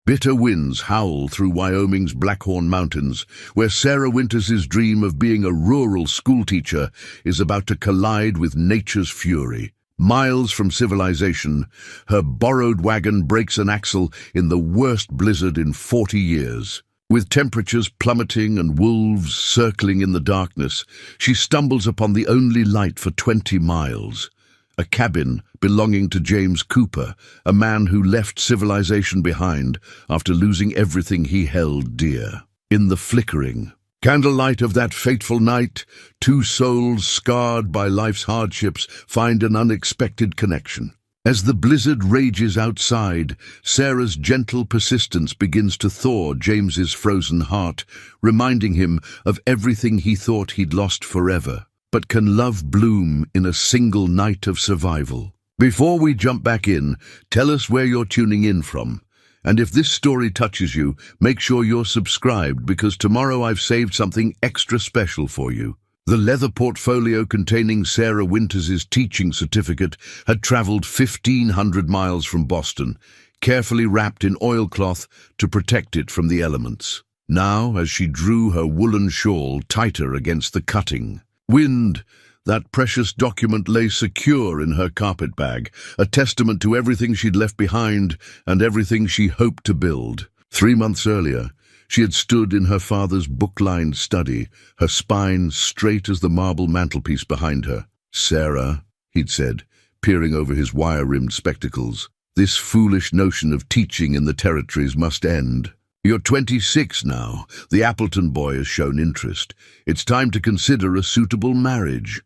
Bitter winds howl through Wyoming's Blackhorn Mountains, where Sarah Winters' dream of being a rural schoolteacher is about to collide with nature's fury. Miles from civilization, her borrowed wagon breaks an axle in the worst blizzard in 40 years. With temperatures plummeting and wolves circling in the darkness, she stumbles upon the only light for 20 miles. A cabin belonging to James Cooper, a man who left civilization behind after losing everything he held dear. In the flickering candlelight of that fateful night, two souls scarred by life's hardships find an unexpected connection. As the blizzard rages outside, Sarah's gentle persistence begins to thaw James's frozen heart, reminding him of everything he thought he'd lost forever. But can love bloom in a single night of survival? Before we jump back in, tell us where you're tuning in from. And if this story touches you, make sure you're subscribed, because tomorrow I've saved something extra special for you. The leather portfolio containing Sarah Winters' teaching certificate had traveled 1,500 miles from Boston, carefully wrapped in oilcloth to protect it from the elements. Now, as she drew her woolen shawl tighter against the cutting wind, that precious document lay secure in her carpet bag, a testament to everything she'd left behind and everything she hoped to build. 3 months earlier, she had stood in her father's book-lined study, her spine straight as the marble mantelpiece behind her. "Sarah," he'd said, peering over his wire-rimmed spectacles, "this foolish notion of teaching in the territories must end. You're 26 now. The Appleton boy has shown interest. It's time to consider a suitable marriage."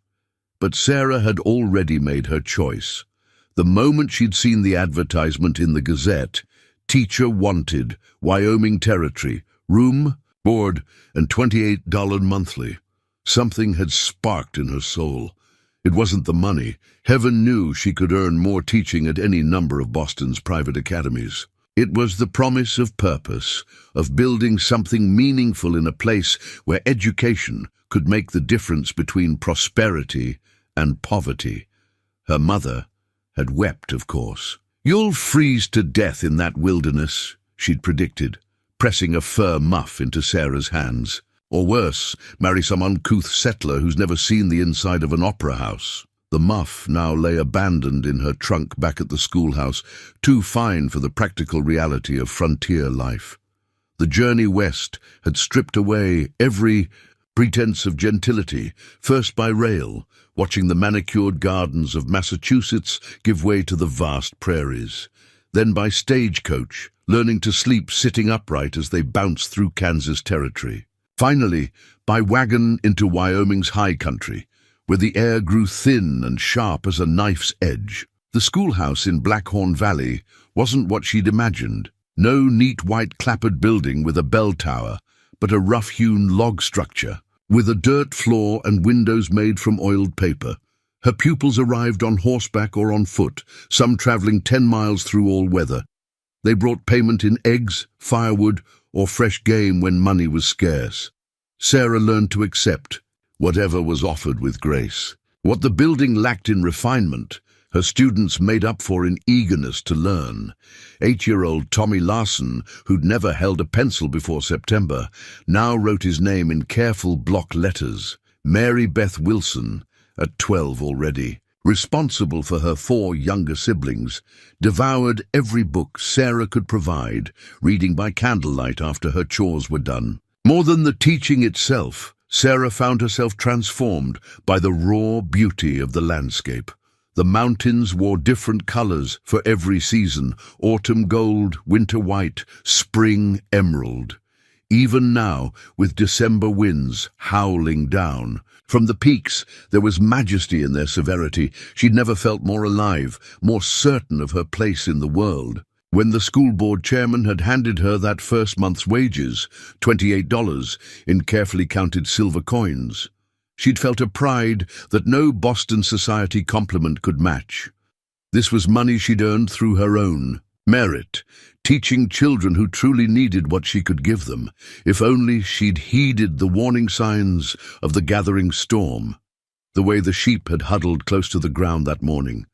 But Sarah had already made her choice. The moment she'd seen the advertisement in the Gazette, "Teacher wanted, Wyoming Territory, room, board, and $28 monthly," something had sparked in her soul. It wasn't the money. Heaven knew she could earn more teaching at any number of Boston's private academies. It was the promise of purpose, of building something meaningful in a place where education could make the difference between prosperity and poverty. Her mother had wept, of course. "You'll freeze to death in that wilderness," she'd predicted, pressing a fur muff into Sarah's hands. Or worse, marry some uncouth settler who's never seen the inside of an opera house. The muff now lay abandoned in her trunk back at the schoolhouse, too fine for the practical reality of frontier life. The journey west had stripped away every pretense of gentility, first by rail, watching the manicured gardens of Massachusetts give way to the vast prairies, then by stagecoach, learning to sleep sitting upright as they bounced through Kansas territory. Finally, by wagon into Wyoming's high country, where the air grew thin and sharp as a knife's edge. The schoolhouse in Blackhorn Valley wasn't what she'd imagined. No neat white clapboard building with a bell tower, but a rough-hewn log structure, with a dirt floor and windows made from oiled paper. Her pupils arrived on horseback or on foot, some traveling 10 miles through all weather. They brought payment in eggs, firewood, or fresh game when money was scarce. Sarah learned to accept whatever was offered with grace. What the building lacked in refinement, her students made up for in eagerness to learn. 8-year-old Tommy Larson, who'd never held a pencil before September, now wrote his name in careful block letters. Mary Beth Wilson, at 12 already, responsible for her 4 younger siblings, devoured every book Sarah could provide, reading by candlelight after her chores were done. More than the teaching itself, Sarah found herself transformed by the raw beauty of the landscape. The mountains wore different colors for every season: autumn gold, winter white, spring emerald. Even now, with December winds howling down, from the peaks there was majesty in their severity. She'd never felt more alive, more certain of her place in the world. When the school board chairman had handed her that first month's wages, $28 in carefully counted silver coins, she'd felt a pride that no Boston society compliment could match. This was money she'd earned through her own merit, teaching children who truly needed what she could give them. If only she'd heeded the warning signs of the gathering storm. The way the sheep had huddled close to the ground that morning,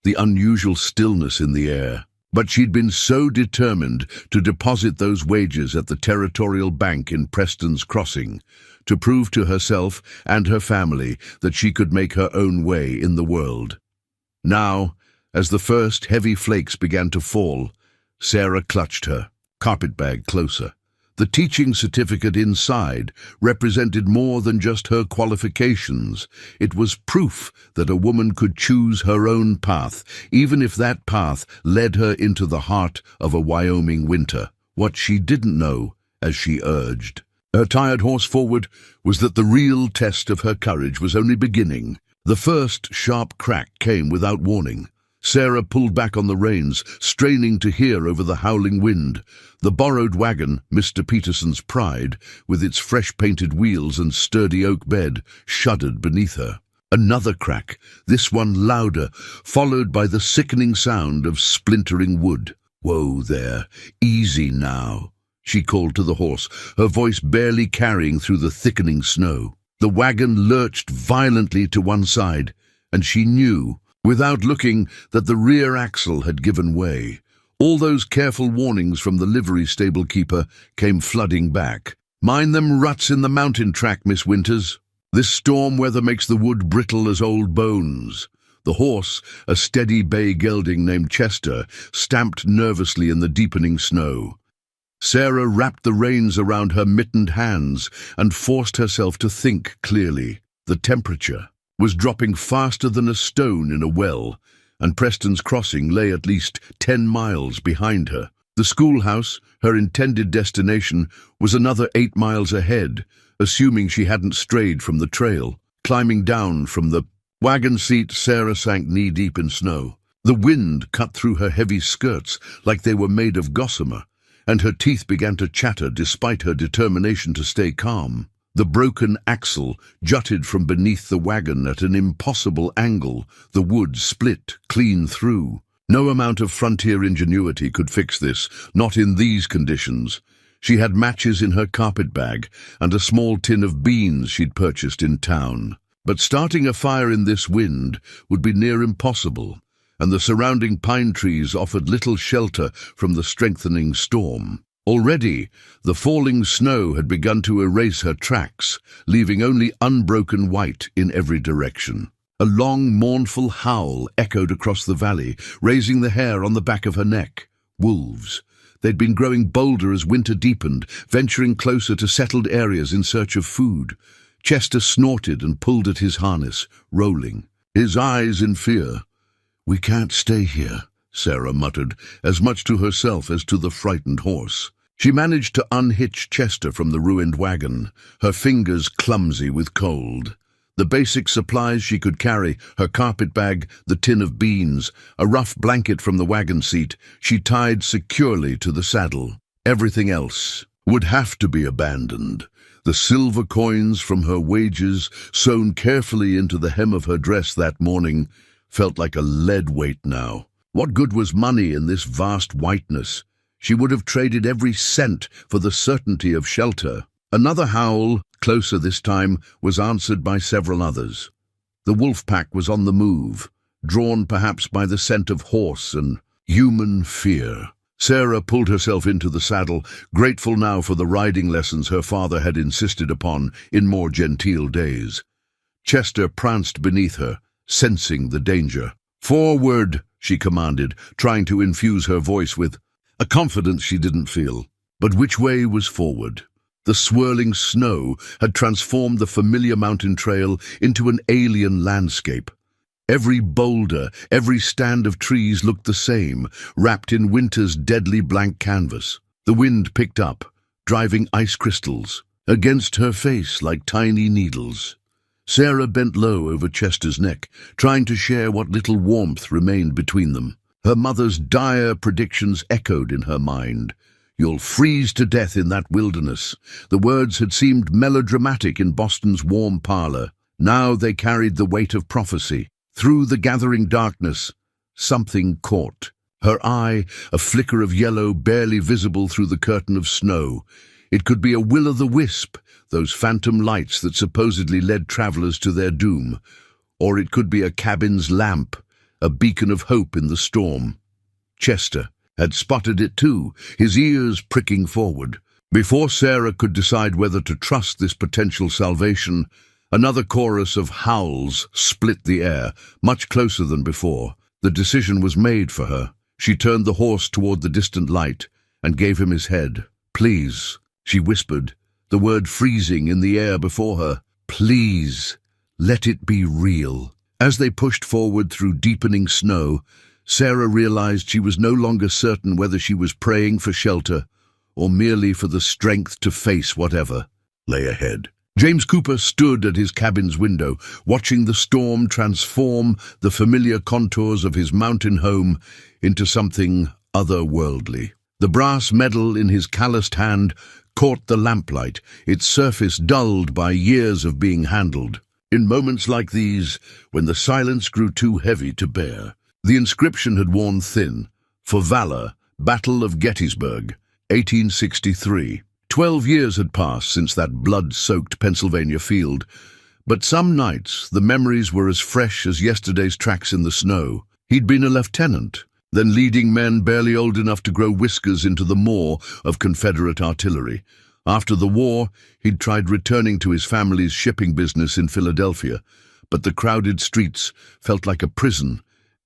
the unusual stillness in the air, But she'd been so determined to deposit those wages at the territorial bank in Preston's Crossing, to prove to herself and her family that she could make her own way in the world. Now, as the first heavy flakes began to fall, Sarah clutched her carpetbag closer. The teaching certificate inside represented more than just her qualifications. It was proof that a woman could choose her own path, even if that path led her into the heart of a Wyoming winter. What she didn't know, as she urged her tired horse forward, was that the real test of her courage was only beginning. The first sharp crack came without warning. Sarah pulled back on the reins, straining to hear over the howling wind. The borrowed wagon, Mr. Peterson's pride, with its fresh-painted wheels and sturdy oak bed, shuddered beneath her. Another crack, this one louder, followed by the sickening sound of splintering wood. "Whoa there, easy now," she called to the horse, her voice barely carrying through the thickening snow. The wagon lurched violently to one side, and she knew, without looking, that the rear axle had given way. All those careful warnings from the livery stable keeper came flooding back. "Mind them ruts in the mountain track, Miss Winters. This storm weather makes the wood brittle as old bones." The horse, a steady bay gelding named Chester, stamped nervously in the deepening snow. Sarah wrapped the reins around her mittened hands and forced herself to think clearly. The temperature was dropping faster than a stone in a well, and Preston's Crossing lay at least 10 miles behind her. The schoolhouse, her intended destination, was another 8 miles ahead, assuming she hadn't strayed from the trail. Climbing down from the wagon seat, Sarah sank knee-deep in snow. The wind cut through her heavy skirts like they were made of gossamer, and her teeth began to chatter despite her determination to stay calm. The broken axle jutted from beneath the wagon at an impossible angle, the wood split clean through. No amount of frontier ingenuity could fix this, not in these conditions. She had matches in her carpetbag and a small tin of beans she'd purchased in town. But starting a fire in this wind would be near impossible, and the surrounding pine trees offered little shelter from the strengthening storm. Already, the falling snow had begun to erase her tracks, leaving only unbroken white in every direction. A long, mournful howl echoed across the valley, raising the hair on the back of her neck. Wolves. They'd been growing bolder as winter deepened, venturing closer to settled areas in search of food. Chester snorted and pulled at his harness, rolling, his eyes in fear. "We can't stay here," Sarah muttered, as much to herself as to the frightened horse. She managed to unhitch Chester from the ruined wagon, her fingers clumsy with cold. The basic supplies she could carry, her carpetbag, the tin of beans, a rough blanket from the wagon seat, she tied securely to the saddle. Everything else would have to be abandoned. The silver coins from her wages, sewn carefully into the hem of her dress that morning, felt like a lead weight now. What good was money in this vast whiteness? She would have traded every cent for the certainty of shelter. Another howl, closer this time, was answered by several others. The wolf pack was on the move, drawn perhaps by the scent of horse and human fear. Sarah pulled herself into the saddle, grateful now for the riding lessons her father had insisted upon in more genteel days. Chester pranced beneath her, sensing the danger. "Forward," she commanded, trying to infuse her voice with a confidence she didn't feel. But which way was forward? The swirling snow had transformed the familiar mountain trail into an alien landscape. Every boulder, every stand of trees looked the same, wrapped in winter's deadly blank canvas. The wind picked up, driving ice crystals against her face like tiny needles. Sarah bent low over Chester's neck, trying to share what little warmth remained between them. Her mother's dire predictions echoed in her mind. "You'll freeze to death in that wilderness." The words had seemed melodramatic in Boston's warm parlor. Now they carried the weight of prophecy. Through the gathering darkness, something caught her eye, a flicker of yellow barely visible through the curtain of snow. It could be a will-o'-the-wisp, those phantom lights that supposedly led travelers to their doom. Or it could be a cabin's lamp, a beacon of hope in the storm. Chester, had spotted it too, his ears pricking forward. Before Sarah could decide whether to trust this potential salvation, another chorus of howls split the air, much closer than before. The decision was made for her. She turned the horse toward the distant light and gave him his head. "Please," she whispered, the word freezing in the air before her. "Please, let it be real." As they pushed forward through deepening snow, Sarah realized she was no longer certain whether she was praying for shelter or merely for the strength to face whatever lay ahead. James Cooper stood at his cabin's window, watching the storm transform the familiar contours of his mountain home into something otherworldly. The brass medal in his calloused hand caught the lamplight, its surface dulled by years of being handled. In moments like these, when the silence grew too heavy to bear, the inscription had worn thin. "For valor, Battle of Gettysburg, 1863. 12 years had passed since that blood-soaked Pennsylvania field, but some nights the memories were as fresh as yesterday's tracks in the snow. He'd been a lieutenant, then leading men barely old enough to grow whiskers into the maw of Confederate artillery. After the war, he'd tried returning to his family's shipping business in Philadelphia, but the crowded streets felt like a prison,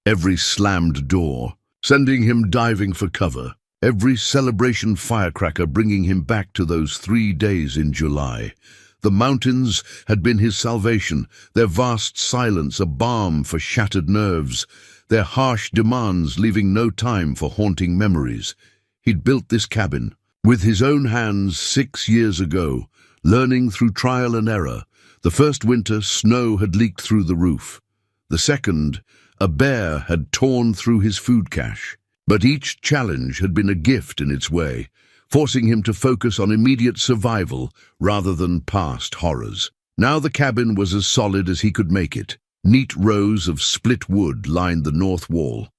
every slammed door sending him diving for cover, every celebration firecracker bringing him back to those 3 days in July. The mountains had been his salvation, their vast silence a balm for shattered nerves, their harsh demands leaving no time for haunting memories. He'd built this cabin with his own hands 6 years ago, learning through trial and error. The first winter, snow had leaked through the roof. The second, a bear had torn through his food cache. But each challenge had been a gift in its way, forcing him to focus on immediate survival rather than past horrors. Now the cabin was as solid as he could make it. Neat rows of split wood lined the north wall,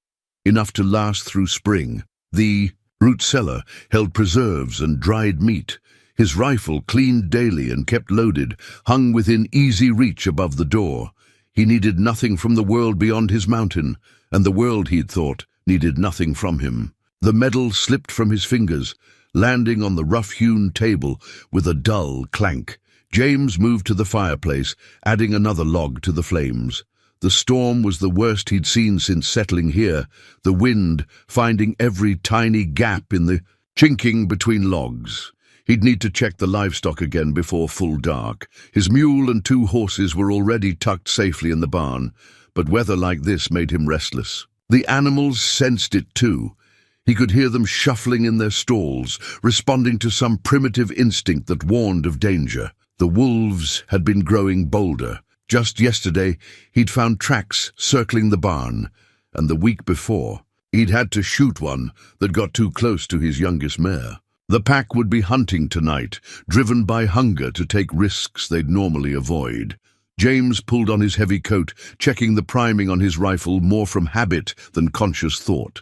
enough to last through spring. The root cellar held preserves and dried meat. His rifle, cleaned daily and kept loaded, hung within easy reach above the door. He needed nothing from the world beyond his mountain, and the world, he'd thought, needed nothing from him. The medal slipped from his fingers, landing on the rough-hewn table with a dull clank. James moved to the fireplace, adding another log to the flames. The storm was the worst he'd seen since settling here, the wind finding every tiny gap in the chinking between logs. He'd need to check the livestock again before full dark. His mule and 2 horses were already tucked safely in the barn, but weather like this made him restless. The animals sensed it too. He could hear them shuffling in their stalls, responding to some primitive instinct that warned of danger. The wolves had been growing bolder. Just yesterday, he'd found tracks circling the barn, and the week before, he'd had to shoot one that got too close to his youngest mare. The pack would be hunting tonight, driven by hunger to take risks they'd normally avoid. James pulled on his heavy coat, checking the priming on his rifle more from habit than conscious thought.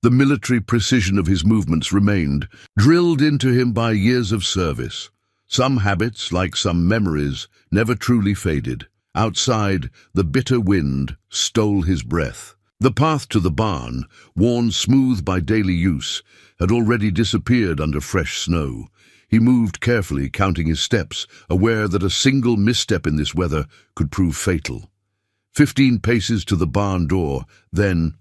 The military precision of his movements remained, drilled into him by years of service. Some habits, like some memories, never truly faded. Outside, the bitter wind stole his breath. The path to the barn, worn smooth by daily use, had already disappeared under fresh snow. He moved carefully, counting his steps, aware that a single misstep in this weather could prove fatal. 15 paces to the barn door, then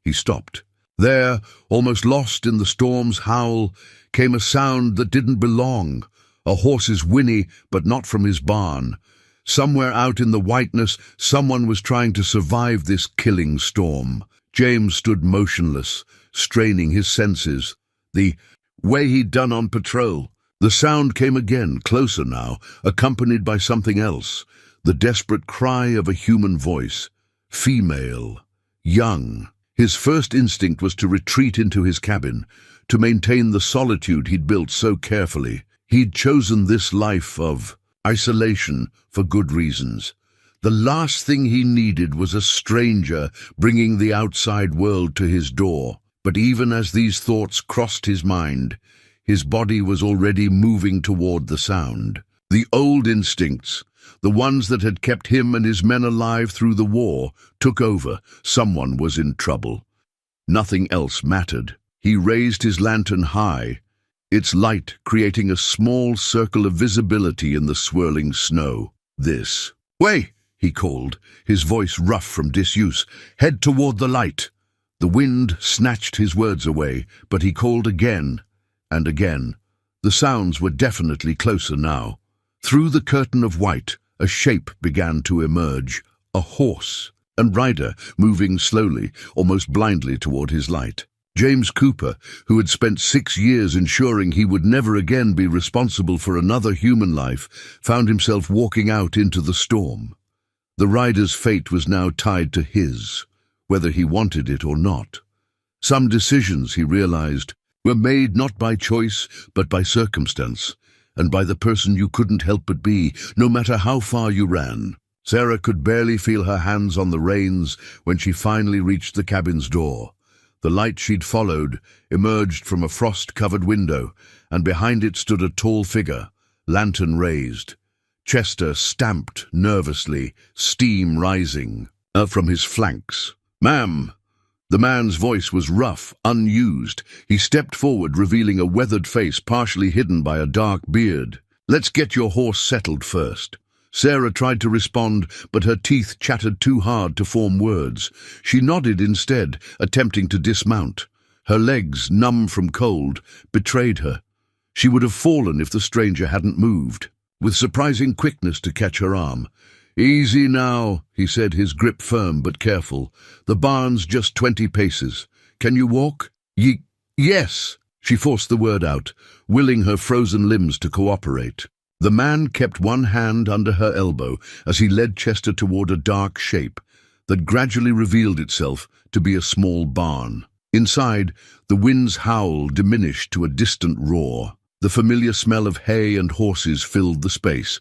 he stopped. There, almost lost in the storm's howl, came a sound that didn't belong, a horse's whinny, but not from his barn. Somewhere out in the whiteness, someone was trying to survive this killing storm. James stood motionless, straining his senses, the way he'd done on patrol. The sound came again, closer now, accompanied by something else, the desperate cry of a human voice. Female, young. His first instinct was to retreat into his cabin, to maintain the solitude he'd built so carefully. He'd chosen this life of isolation for good reasons. The last thing he needed was a stranger bringing the outside world to his door. But even as these thoughts crossed his mind, his body was already moving toward the sound. The old instincts, the ones that had kept him and his men alive through the war, took over. Someone was in trouble. Nothing else mattered. He raised his lantern high, its light creating a small circle of visibility in the swirling snow. "This way," he called, his voice rough from disuse. "Head toward the light." The wind snatched his words away, but he called again and again. The sounds were definitely closer now. Through the curtain of white, a shape began to emerge, a horse, and rider moving slowly, almost blindly toward his light. James Cooper, who had spent 6 years ensuring he would never again be responsible for another human life, found himself walking out into the storm. The rider's fate was now tied to his, whether he wanted it or not. Some decisions, he realized, were made not by choice, but by circumstance, and by the person you couldn't help but be, no matter how far you ran. Sarah could barely feel her hands on the reins when she finally reached the cabin's door. The light she'd followed emerged from a frost-covered window, and behind it stood a tall figure, lantern raised. Chester stamped nervously, steam rising from his flanks. "Ma'am!" The man's voice was rough, unused. He stepped forward, revealing a weathered face partially hidden by a dark beard. "Let's get your horse settled first." Sarah tried to respond, but her teeth chattered too hard to form words. She nodded instead, attempting to dismount. Her legs, numb from cold, betrayed her. She would have fallen if the stranger hadn't moved, with surprising quickness to catch her arm. "Easy now," he said, his grip firm but careful. "The barn's just 20 paces. Can you walk?" Yes." She forced the word out, willing her frozen limbs to cooperate. The man kept one hand under her elbow as he led Chester toward a dark shape that gradually revealed itself to be a small barn. Inside, the wind's howl diminished to a distant roar. The familiar smell of hay and horses filled the space,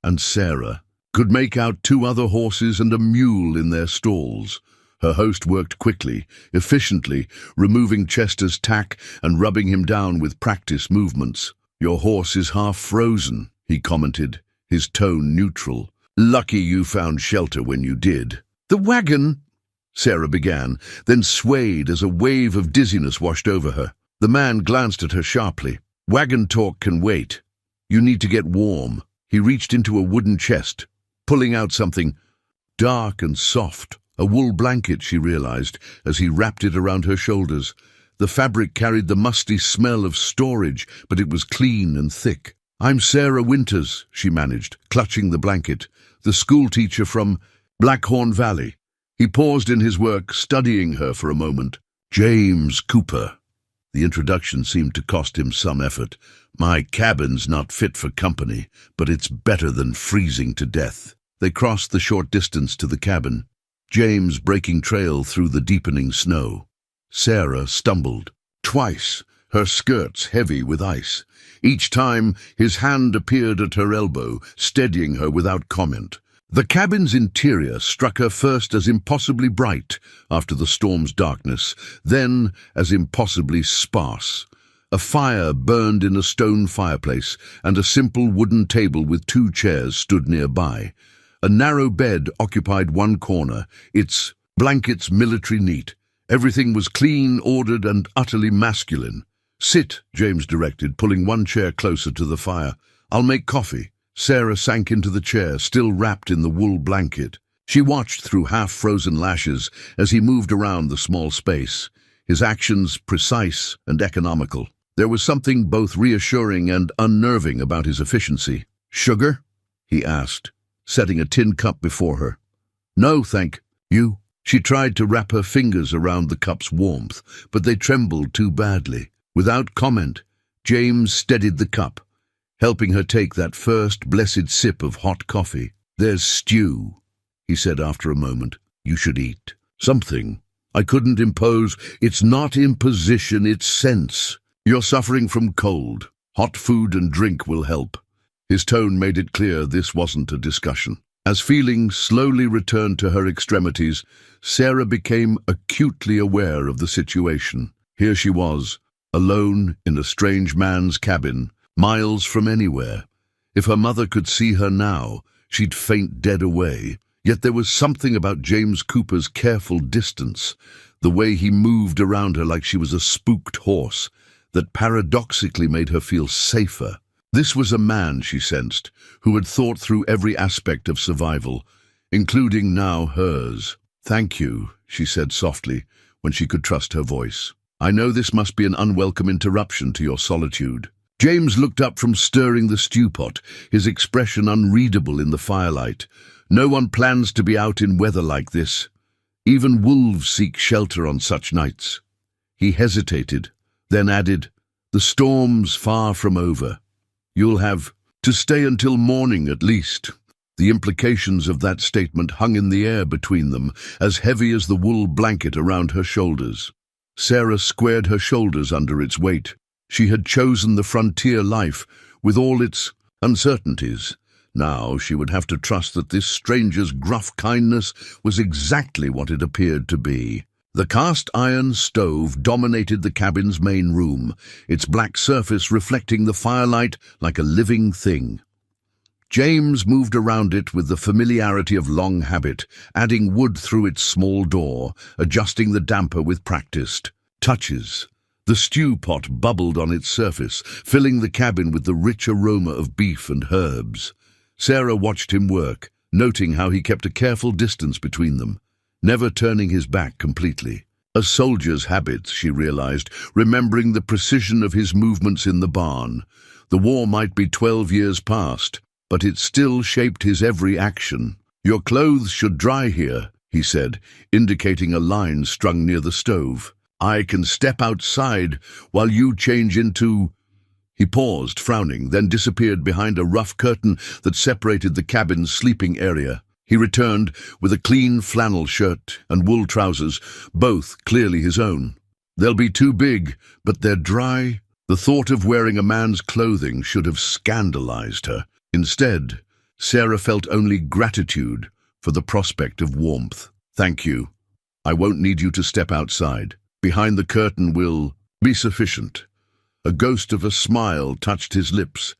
and Sarah could make out 2 other horses and a mule in their stalls. Her host worked quickly, efficiently, removing Chester's tack and rubbing him down with practiced movements. "Your horse is half frozen," he commented, his tone neutral. "Lucky you found shelter when you did." "The wagon," Sarah began, then swayed as a wave of dizziness washed over her. The man glanced at her sharply. "Wagon talk can wait. You need to get warm." He reached into a wooden chest, pulling out something dark and soft, a wool blanket, she realized, as he wrapped it around her shoulders. The fabric carried the musty smell of storage, but it was clean and thick. "I'm Sarah Winters," she managed, clutching the blanket, "the schoolteacher from Blackhorn Valley." He paused in his work, studying her for a moment. "James Cooper." The introduction seemed to cost him some effort. "My cabin's not fit for company, but it's better than freezing to death." They crossed the short distance to the cabin, James breaking trail through the deepening snow. Sarah stumbled. Twice, her skirts heavy with ice. Each time, his hand appeared at her elbow, steadying her without comment. The cabin's interior struck her first as impossibly bright after the storm's darkness, then as impossibly sparse. A fire burned in a stone fireplace, and a simple wooden table with 2 chairs stood nearby. A narrow bed occupied one corner, its blankets military neat. Everything was clean, ordered, and utterly masculine. "Sit," James directed, pulling one chair closer to the fire. "I'll make coffee." Sarah sank into the chair, still wrapped in the wool blanket. She watched through half-frozen lashes as he moved around the small space, his actions precise and economical. There was something both reassuring and unnerving about his efficiency. "Sugar?" he asked, setting a tin cup before her. "No, thank you." She tried to wrap her fingers around the cup's warmth, but they trembled too badly. Without comment, James steadied the cup, helping her take that first blessed sip of hot coffee. "There's stew," he said after a moment. "You should eat something. I couldn't impose. It's not imposition, it's sense. You're suffering from cold. Hot food and drink will help." His tone made it clear this wasn't a discussion. As feeling slowly returned to her extremities, Sarah became acutely aware of the situation. Here she was, alone in a strange man's cabin, miles from anywhere. If her mother could see her now, she'd faint dead away. Yet there was something about James Cooper's careful distance, the way he moved around her like she was a spooked horse, that paradoxically made her feel safer. This was a man, she sensed, who had thought through every aspect of survival, including now hers. "Thank you," she said softly, when she could trust her voice. "I know this must be an unwelcome interruption to your solitude." James looked up from stirring the stew pot, his expression unreadable in the firelight. "No one plans to be out in weather like this. Even wolves seek shelter on such nights." He hesitated, then added, "The storm's far from over. You'll have to stay until morning at least." The implications of that statement hung in the air between them, as heavy as the wool blanket around her shoulders. Sarah squared her shoulders under its weight. She had chosen the frontier life, with all its uncertainties. Now she would have to trust that this stranger's gruff kindness was exactly what it appeared to be. The cast-iron stove dominated the cabin's main room, its black surface reflecting the firelight like a living thing. James moved around it with the familiarity of long habit, adding wood through its small door, adjusting the damper with practiced touches. The stew pot bubbled on its surface, filling the cabin with the rich aroma of beef and herbs. Sarah watched him work, noting how he kept a careful distance between them, never turning his back completely. A soldier's habits, she realized, remembering the precision of his movements in the barn. The war might be 12 years past, but it still shaped his every action. "Your clothes should dry here," he said, indicating a line strung near the stove. "I can step outside while you change into—" He paused, frowning, then disappeared behind a rough curtain that separated the cabin's sleeping area. He returned with a clean flannel shirt and wool trousers, both clearly his own. "They'll be too big, but they're dry." The thought of wearing a man's clothing should have scandalized her. Instead, Sarah felt only gratitude for the prospect of warmth. "Thank you. I won't need you to step outside. Behind the curtain will be sufficient." A ghost of a smile touched his lips.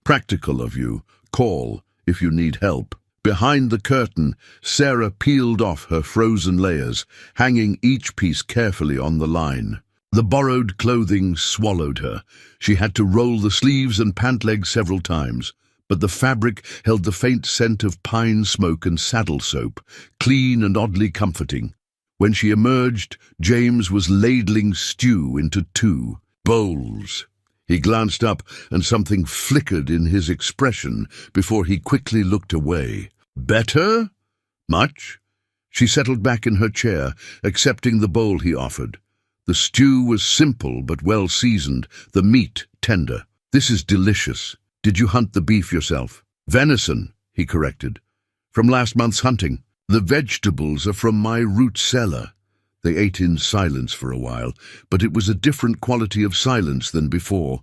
"Practical of you. Call if you need help." Behind the curtain, Sarah peeled off her frozen layers, hanging each piece carefully on the line. The borrowed clothing swallowed her. She had to roll the sleeves and pant legs several times, but the fabric held the faint scent of pine smoke and saddle soap, clean and oddly comforting. When she emerged, James was ladling stew into 2 bowls. He glanced up, and something flickered in his expression before he quickly looked away. "Better? Much?" She settled back in her chair, accepting the bowl he offered. The stew was simple but well seasoned, the meat tender. "This is delicious. Did you hunt the beef yourself?" "Venison," he corrected. "From last month's hunting. The vegetables are from my root cellar." They ate in silence for a while, but it was a different quality of silence than before,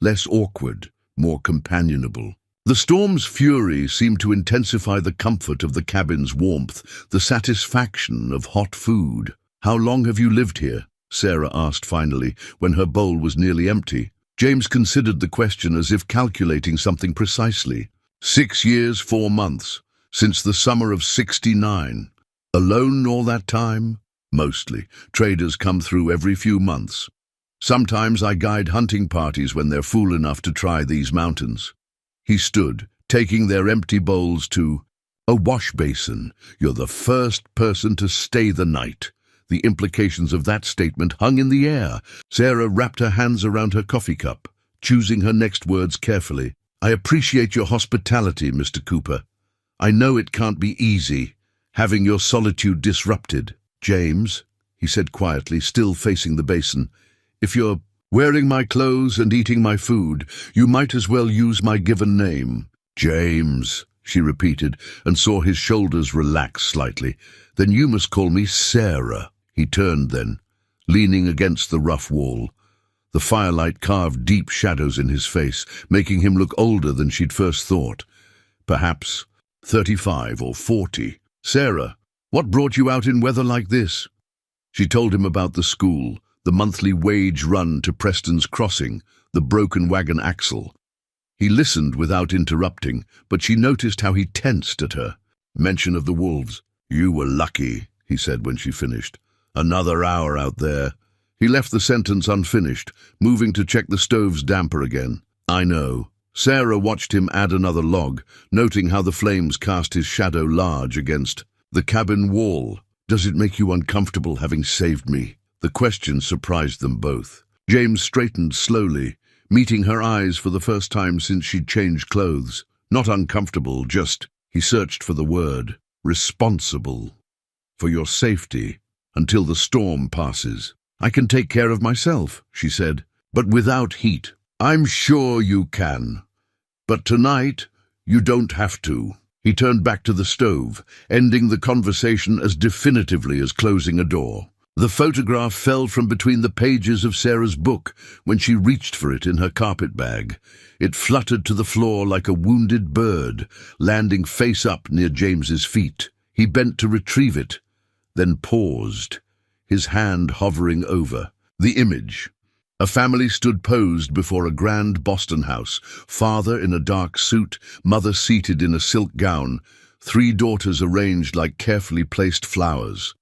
less awkward, more companionable. The storm's fury seemed to intensify the comfort of the cabin's warmth, the satisfaction of hot food. "How long have you lived here?" Sarah asked finally, when her bowl was nearly empty. James considered the question as if calculating something precisely. 6 years, 4 months. Since the summer of '69. Alone all that time? Mostly. Traders come through every few months. Sometimes I guide hunting parties when they're fool enough to try these mountains. He stood, taking their empty bowls to a wash basin. "You're the first person to stay the night." The implications of that statement hung in the air. Sarah wrapped her hands around her coffee cup, choosing her next words carefully. "I appreciate your hospitality, Mr. Cooper. I know it can't be easy, having your solitude disrupted." "James," he said quietly, still facing the basin, "if you're wearing my clothes and eating my food, you might as well use my given name." "James," she repeated, and saw his shoulders relax slightly. "Then you must call me Sarah." He turned then, leaning against the rough wall. The firelight carved deep shadows in his face, making him look older than she'd first thought. Perhaps 35 or 40. "Sarah, what brought you out in weather like this?" She told him about the school, the monthly wage run to Preston's Crossing, the broken wagon axle. He listened without interrupting, but she noticed how he tensed at her mention of the wolves. "You were lucky," he said when she finished. Another hour out there. He left the sentence unfinished, moving to check the stove's damper again. I know. Sarah watched him add another log, noting how the flames cast his shadow large against the cabin wall. Does it make you uncomfortable having saved me? The question surprised them both. James straightened slowly, meeting her eyes for the first time since she'd changed clothes. Not uncomfortable, just, he searched for the word, responsible. For your safety, until the storm passes. I can take care of myself, she said, but without heat. I'm sure you can. But tonight, you don't have to. He turned back to the stove, ending the conversation as definitively as closing a door. The photograph fell from between the pages of Sarah's book when she reached for it in her carpet bag. It fluttered to the floor like a wounded bird, landing face up near James's feet. He bent to retrieve it, then paused, his hand hovering over the image. A family stood posed before a grand Boston house, father in a dark suit, mother seated in a silk gown, 3 daughters arranged like carefully placed flowers.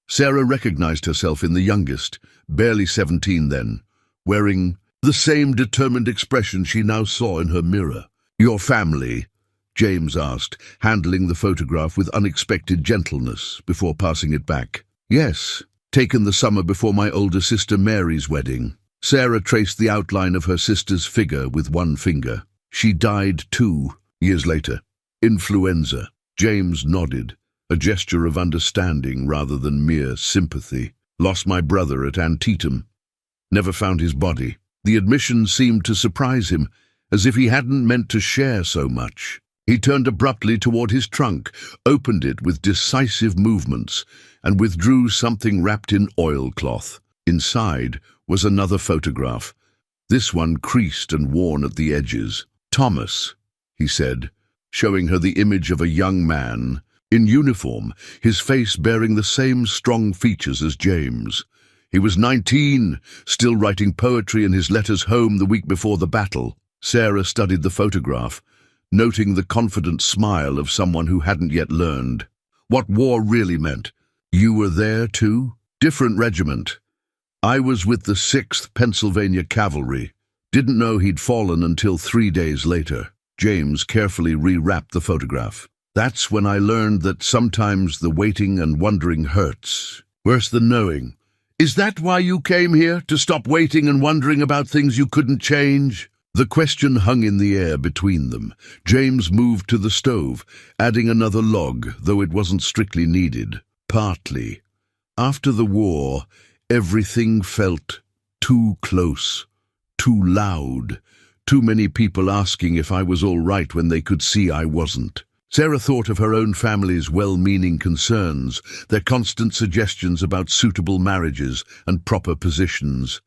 Sarah recognized herself in the youngest, barely 17 then, wearing the same determined expression she now saw in her mirror. Your family? James asked, handling the photograph with unexpected gentleness before passing it back. Yes, taken the summer before my older sister Mary's wedding. Sarah traced the outline of her sister's figure with one finger. She died 2 years later. Influenza. James nodded, a gesture of understanding rather than mere sympathy. Lost my brother at Antietam. Never found his body. The admission seemed to surprise him, as if he hadn't meant to share so much. He turned abruptly toward his trunk, opened it with decisive movements, and withdrew something wrapped in oilcloth. Inside was another photograph, this one creased and worn at the edges. Thomas, he said, showing her the image of a young man, in uniform, his face bearing the same strong features as James. He was 19, still writing poetry in his letters home the week before the battle. Sarah studied the photograph, noting the confident smile of someone who hadn't yet learned what war really meant. You were there too? Different regiment. I was with the 6th Pennsylvania Cavalry. Didn't know he'd fallen until 3 days later. James carefully rewrapped the photograph. That's when I learned that sometimes the waiting and wondering hurts. Worse than knowing. Is that why you came here? To stop waiting and wondering about things you couldn't change? The question hung in the air between them. James moved to the stove, adding another log, though it wasn't strictly needed. Partly. After the war, everything felt too close, too loud, too many people asking if I was all right when they could see I wasn't. Sarah thought of her own family's well-meaning concerns, their constant suggestions about suitable marriages and proper positions.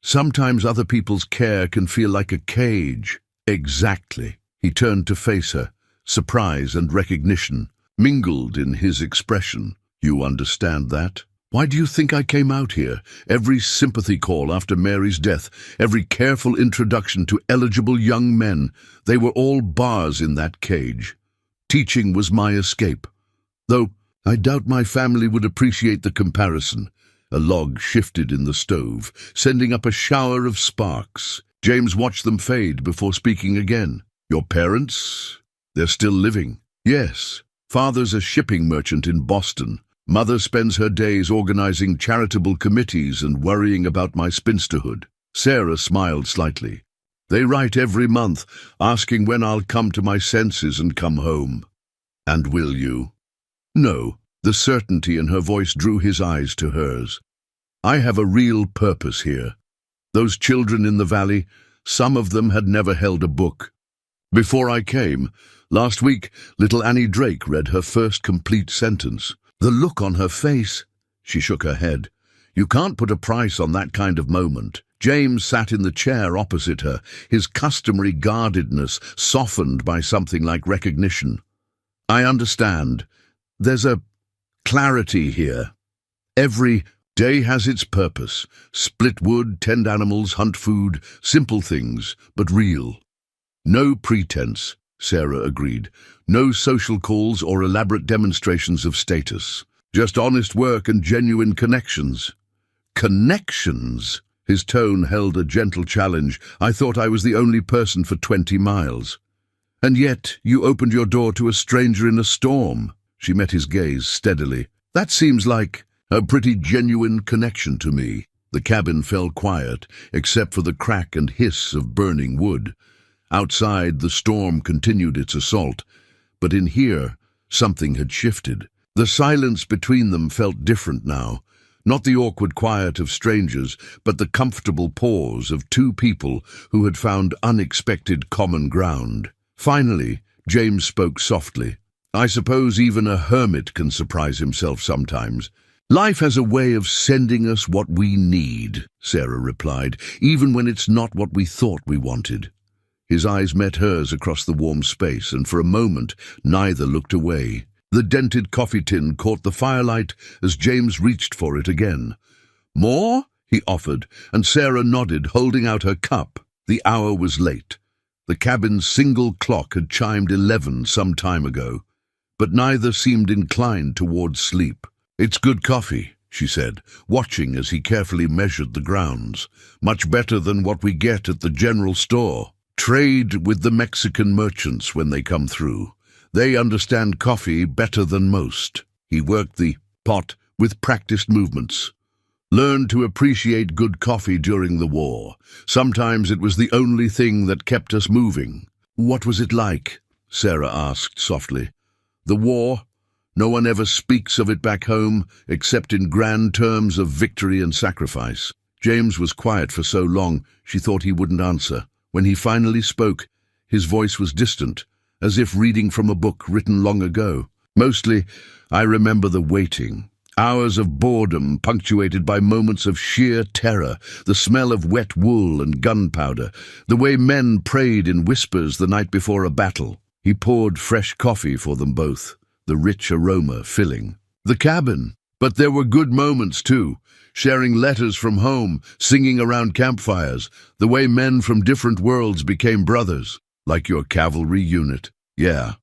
Sometimes other people's care can feel like a cage. Exactly. He turned to face her, surprise and recognition mingled in his expression. You understand that? Why do you think I came out here? Every sympathy call after Mary's death, every careful introduction to eligible young men, they were all bars in that cage. Teaching was my escape. Though I doubt my family would appreciate the comparison. A log shifted in the stove, sending up a shower of sparks. James watched them fade before speaking again. Your parents? They're still living. Yes. Father's a shipping merchant in Boston. Mother spends her days organizing charitable committees and worrying about my spinsterhood. Sarah smiled slightly. They write every month, asking when I'll come to my senses and come home. And will you? No. The certainty in her voice drew his eyes to hers. I have a real purpose here. Those children in the valley, some of them had never held a book. Before I came, last week, little Annie Drake read her first complete sentence. The look on her face, she shook her head. You can't put a price on that kind of moment. James sat in the chair opposite her, his customary guardedness softened by something like recognition. I understand. There's a clarity here. Every day has its purpose. Split wood, tend animals, hunt food, simple things, but real. No pretense, Sarah agreed. No social calls or elaborate demonstrations of status. Just honest work and genuine connections. Connections? His tone held a gentle challenge. I thought I was the only person for 20 miles. And yet you opened your door to a stranger in a storm. She met his gaze steadily. That seems like a pretty genuine connection to me. The cabin fell quiet, except for the crack and hiss of burning wood. Outside, the storm continued its assault, but in here, something had shifted. The silence between them felt different now. Not the awkward quiet of strangers, but the comfortable pause of two people who had found unexpected common ground. Finally, James spoke softly. I suppose even a hermit can surprise himself sometimes. Life has a way of sending us what we need, Sarah replied, even when it's not what we thought we wanted. His eyes met hers across the warm space, and for a moment, neither looked away. The dented coffee tin caught the firelight as James reached for it again. More? He offered, and Sarah nodded, holding out her cup. The hour was late. The cabin's single clock had chimed 11 some time ago, but neither seemed inclined towards sleep. It's good coffee, she said, watching as he carefully measured the grounds. Much better than what we get at the general store. Trade with the Mexican merchants when they come through. They understand coffee better than most. He worked the pot with practiced movements. Learned to appreciate good coffee during the war. Sometimes it was the only thing that kept us moving. What was it like? Sarah asked softly. The war? No one ever speaks of it back home, except in grand terms of victory and sacrifice. James was quiet for so long, she thought he wouldn't answer. When he finally spoke, his voice was distant, as if reading from a book written long ago. Mostly, I remember the waiting. Hours of boredom punctuated by moments of sheer terror, the smell of wet wool and gunpowder, the way men prayed in whispers the night before a battle. He poured fresh coffee for them both, the rich aroma filling. The cabin. But there were good moments too, sharing letters from home, singing around campfires, the way men from different worlds became brothers, like your cavalry unit. Yeah.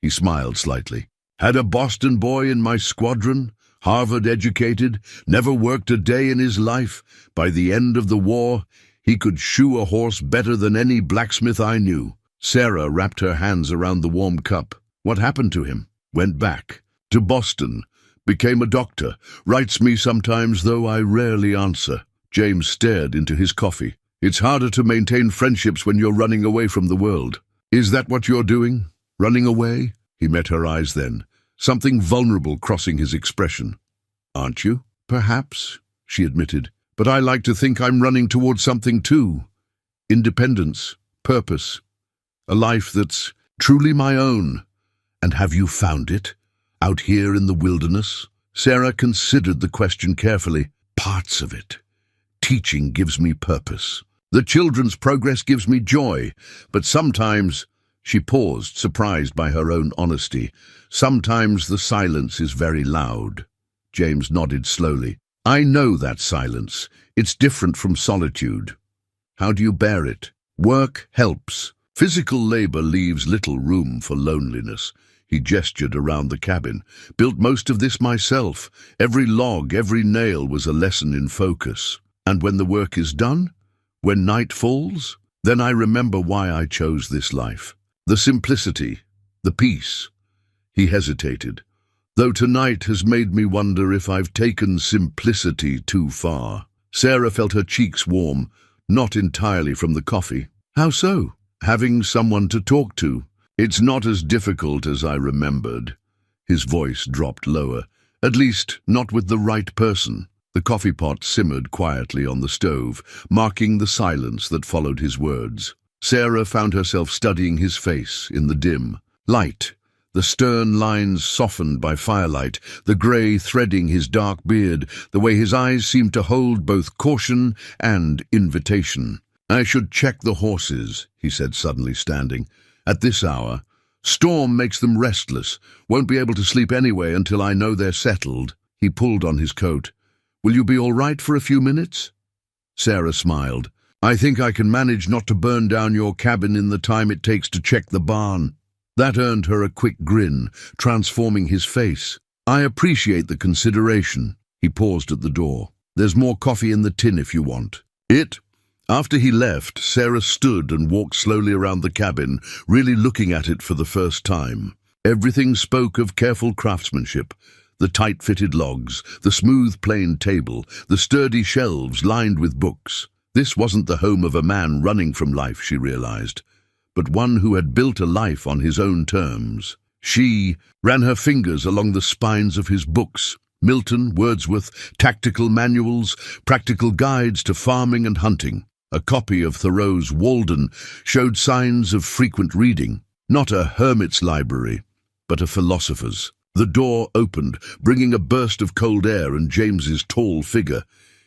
He smiled slightly. Had a Boston boy in my squadron, Harvard-educated, never worked a day in his life. By the end of the war, he could shoe a horse better than any blacksmith I knew. Sarah wrapped her hands around the warm cup. What happened to him? Went back. To Boston. Became a doctor. Writes me sometimes, though I rarely answer. James stared into his coffee. It's harder to maintain friendships when you're running away from the world. Is that what you're doing? Running away? He met her eyes then, something vulnerable crossing his expression. Aren't you? Perhaps, she admitted. But I like to think I'm running towards something too. Independence, purpose, a life that's truly my own. And have you found it? Out here in the wilderness? Sarah considered the question carefully. Parts of it. Teaching gives me purpose. The children's progress gives me joy. But sometimes, she paused, surprised by her own honesty. Sometimes the silence is very loud. James nodded slowly. I know that silence. It's different from solitude. How do you bear it? Work helps. Physical labor leaves little room for loneliness. He gestured around the cabin. Built most of this myself. Every log, every nail was a lesson in focus. And when the work is done, when night falls, then I remember why I chose this life. The simplicity, the peace. He hesitated. Though tonight has made me wonder if I've taken simplicity too far. Sarah felt her cheeks warm, not entirely from the coffee. How so? Having someone to talk to. It's not as difficult as I remembered. His voice dropped lower. At least, not with the right person. The coffee pot simmered quietly on the stove, marking the silence that followed his words. Sarah found herself studying his face in the dim light, the stern lines softened by firelight, the grey threading his dark beard, the way his eyes seemed to hold both caution and invitation. I should check the horses, he said suddenly, standing. At this hour, storm makes them restless, won't be able to sleep anyway until I know they're settled. He pulled on his coat. Will you be all right for a few minutes? Sarah smiled. I think I can manage not to burn down your cabin in the time it takes to check the barn. That earned her a quick grin, transforming his face. "I appreciate the consideration." He paused at the door. "There's more coffee in the tin if you want." After he left, Sarah stood and walked slowly around the cabin, really looking at it for the first time. Everything spoke of careful craftsmanship. The tight-fitted logs, the smooth planed table, the sturdy shelves lined with books. This wasn't the home of a man running from life, she realized, but one who had built a life on his own terms. She ran her fingers along the spines of his books: Milton, Wordsworth, tactical manuals, practical guides to farming and hunting. A copy of Thoreau's Walden showed signs of frequent reading, not a hermit's library, but a philosopher's. The door opened, bringing a burst of cold air and James's tall figure.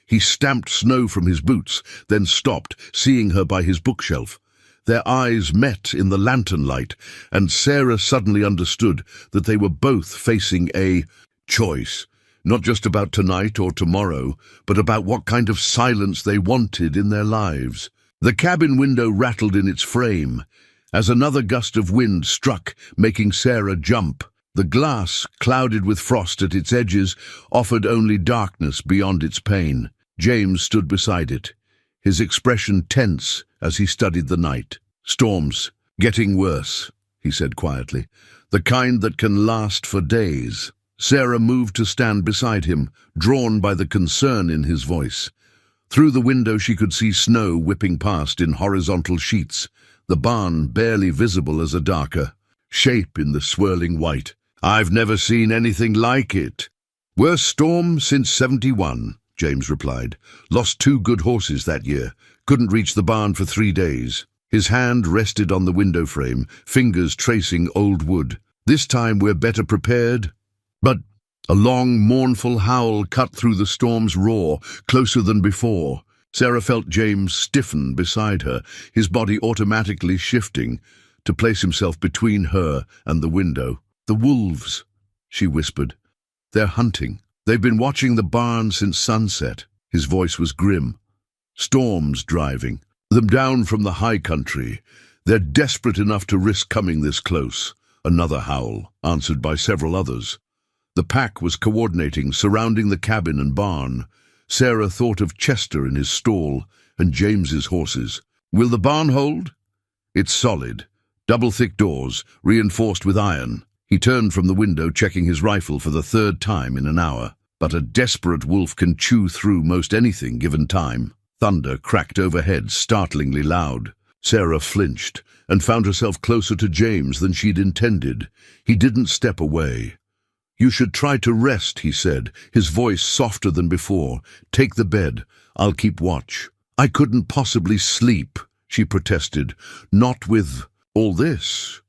He stamped snow from his boots, then stopped, seeing her by his bookshelf. Their eyes met in the lantern light, and Sarah suddenly understood that they were both facing a choice, not just about tonight or tomorrow, but about what kind of silence they wanted in their lives. The cabin window rattled in its frame as another gust of wind struck, making Sarah jump. The glass, clouded with frost at its edges, offered only darkness beyond its pain. James stood beside it, his expression tense as he studied the night. "Storms, getting worse," he said quietly. "The kind that can last for days." Sarah moved to stand beside him, drawn by the concern in his voice. Through the window she could see snow whipping past in horizontal sheets, the barn barely visible as a darker shape in the swirling white. "I've never seen anything like it." "Worst storm since '71, James replied. "Lost 2 good horses that year. Couldn't reach the barn for 3 days. His hand rested on the window frame, fingers tracing old wood. "This time we're better prepared." But a long, mournful howl cut through the storm's roar, closer than before. Sarah felt James stiffen beside her, his body automatically shifting to place himself between her and the window. "The wolves," she whispered. "They're hunting. They've been watching the barn since sunset." His voice was grim. "Storms driving them down from the high country. They're desperate enough to risk coming this close." Another howl, answered by several others. The pack was coordinating, surrounding the cabin and barn. Sarah thought of Chester in his stall and James's horses. "Will the barn hold?" "It's solid. Double-thick doors, reinforced with iron." He turned from the window, checking his rifle for the 3rd time in an hour. But a desperate wolf can chew through most anything given time. Thunder cracked overhead, startlingly loud. Sarah flinched and found herself closer to James than she'd intended. He didn't step away. "You should try to rest," he said, his voice softer than before. "Take the bed. I'll keep watch." "I couldn't possibly sleep," she protested. "Not with all this."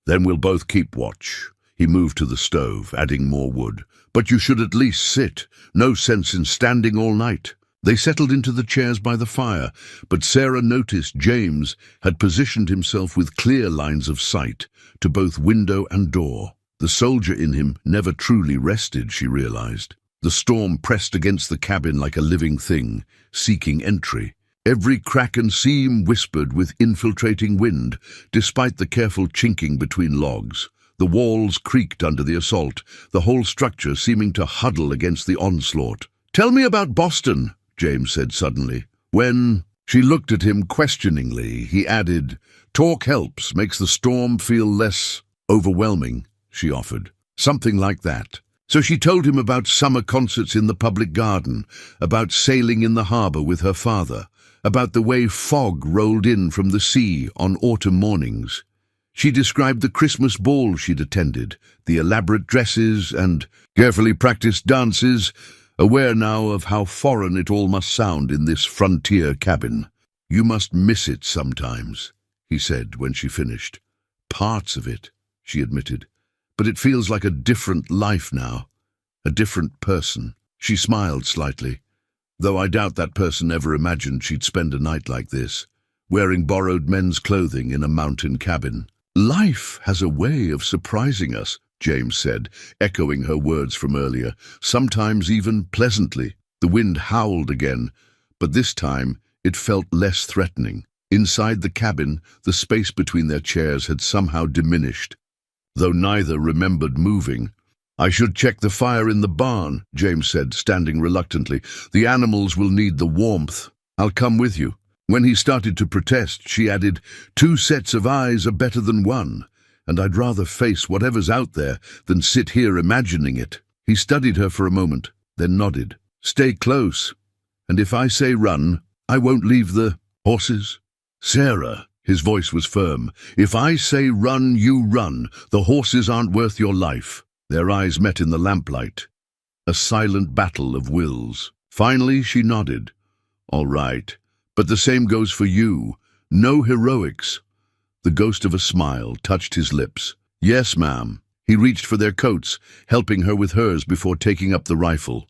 "Then we'll both keep watch." He moved to the stove, adding more wood. "But you should at least sit. No sense in standing all night." They settled into the chairs by the fire, but Sarah noticed James had positioned himself with clear lines of sight to both window and door. The soldier in him never truly rested, she realized. The storm pressed against the cabin like a living thing, seeking entry. Every crack and seam whispered with infiltrating wind, despite the careful chinking between logs. The walls creaked under the assault, the whole structure seeming to huddle against the onslaught. "Tell me about Boston," James said suddenly. When she looked at him questioningly, he added, "Talk helps, makes the storm feel less overwhelming," she offered. "Something like that." So she told him about summer concerts in the public garden, about sailing in the harbor with her father, about the way fog rolled in from the sea on autumn mornings. She described the Christmas ball she'd attended, the elaborate dresses and carefully practiced dances, aware now of how foreign it all must sound in this frontier cabin. "You must miss it sometimes," he said when she finished. "Parts of it," she admitted. "But it feels like a different life now, a different person." She smiled slightly, though I doubt that person ever imagined she'd spend a night like this, wearing borrowed men's clothing in a mountain cabin. "Life has a way of surprising us," James said, echoing her words from earlier, sometimes even pleasantly. The wind howled again, but this time it felt less threatening. Inside the cabin, the space between their chairs had somehow diminished, though neither remembered moving. I should check the fire in the barn, James said, standing reluctantly. The animals will need the warmth. I'll come with you. When he started to protest, she added, 2 sets of eyes are better than 1, and I'd rather face whatever's out there than sit here imagining it. He studied her for a moment, then nodded. Stay close, and if I say run, I won't leave the horses. Sarah, his voice was firm, if I say run, you run. The horses aren't worth your life. Their eyes met in the lamplight. A silent battle of wills. Finally, she nodded. All right, but the same goes for you. No heroics. The ghost of a smile touched his lips. Yes, ma'am. He reached for their coats, helping her with hers before taking up the rifle.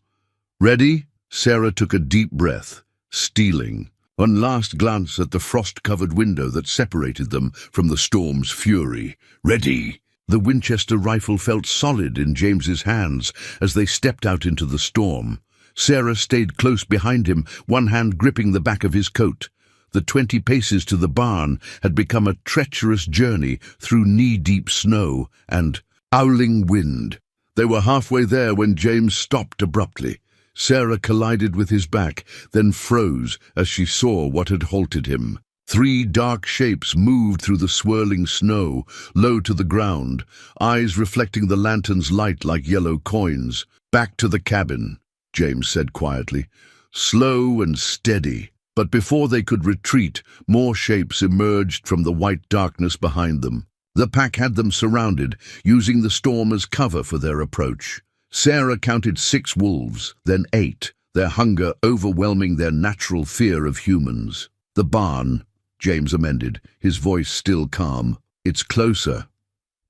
Ready? Sarah took a deep breath, steeling. One last glance at the frost-covered window that separated them from the storm's fury. Ready! The Winchester rifle felt solid in James's hands as they stepped out into the storm. Sarah stayed close behind him, one hand gripping the back of his coat. The 20 paces to the barn had become a treacherous journey through knee-deep snow and howling wind. They were halfway there when James stopped abruptly. Sarah collided with his back, then froze as she saw what had halted him. 3 dark shapes moved through the swirling snow, low to the ground, eyes reflecting the lantern's light like yellow coins. Back to the cabin, James said quietly. Slow and steady. But before they could retreat, more shapes emerged from the white darkness behind them. The pack had them surrounded, using the storm as cover for their approach. Sarah counted 6 wolves, then 8, their hunger overwhelming their natural fear of humans. The barn, James amended, his voice still calm. It's closer.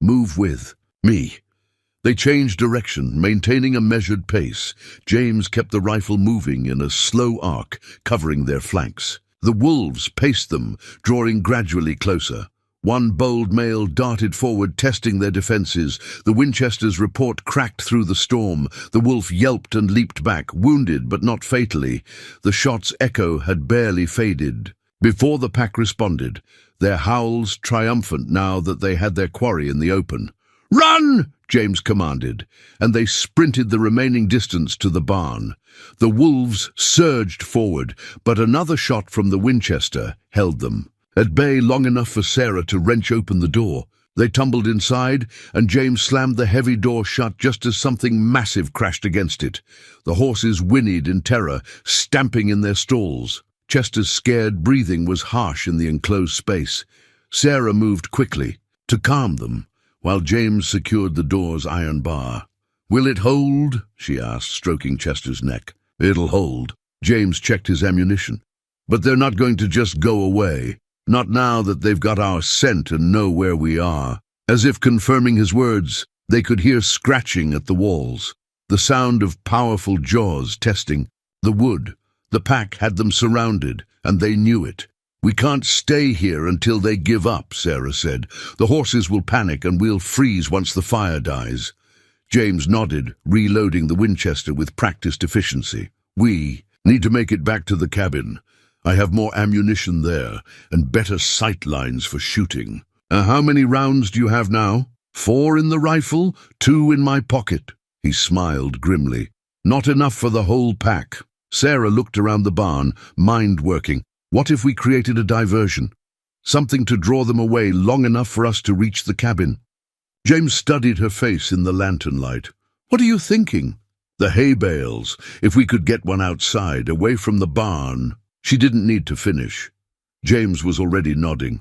Move with me. They changed direction, maintaining a measured pace. James kept the rifle moving in a slow arc, covering their flanks. The wolves paced them, drawing gradually closer. One bold male darted forward, testing their defenses. The Winchester's report cracked through the storm. The wolf yelped and leaped back, wounded but not fatally. The shot's echo had barely faded. Before the pack responded, their howls triumphant now that they had their quarry in the open. "Run!" James commanded, and they sprinted the remaining distance to the barn. The wolves surged forward, but another shot from the Winchester held them. At bay long enough for Sarah to wrench open the door. They tumbled inside, and James slammed the heavy door shut just as something massive crashed against it. The horses whinnied in terror, stamping in their stalls. Chester's scared breathing was harsh in the enclosed space. Sarah moved quickly to calm them, while James secured the door's iron bar. "Will it hold?" she asked, stroking Chester's neck. "It'll hold." James checked his ammunition. "But they're not going to just go away. Not now that they've got our scent and know where we are." As if confirming his words, they could hear scratching at the walls, the sound of powerful jaws testing the wood. The pack had them surrounded, and they knew it. "We can't stay here until they give up," Sarah said. "The horses will panic and we'll freeze once the fire dies." James nodded, reloading the Winchester with practiced efficiency. "We need to make it back to the cabin. I have more ammunition there, and better sight lines for shooting." How many rounds do you have now?" 4 in the rifle, 2 in my pocket." He smiled grimly. "Not enough for the whole pack." Sarah looked around the barn, mind working. What if we created a diversion? Something to draw them away long enough for us to reach the cabin? James studied her face in the lantern light. "What are you thinking?" "The hay bales. If we could get one outside, away from the barn." She didn't need to finish. James was already nodding.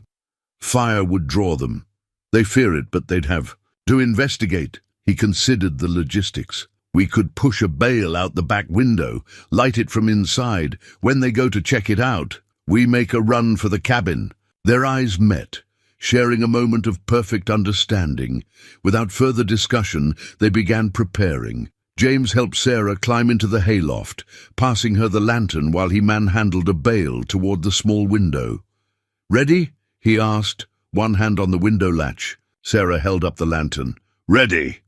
Fire would draw them. They fear it, but they'd have to investigate. He considered the logistics. "We could push a bale out the back window, light it from inside. When they go to check it out, we make a run for the cabin." Their eyes met, sharing a moment of perfect understanding. Without further discussion, they began preparing. James helped Sarah climb into the hayloft, passing her the lantern while he manhandled a bale toward the small window. "Ready?" he asked, one hand on the window latch. Sarah held up the lantern. "Ready."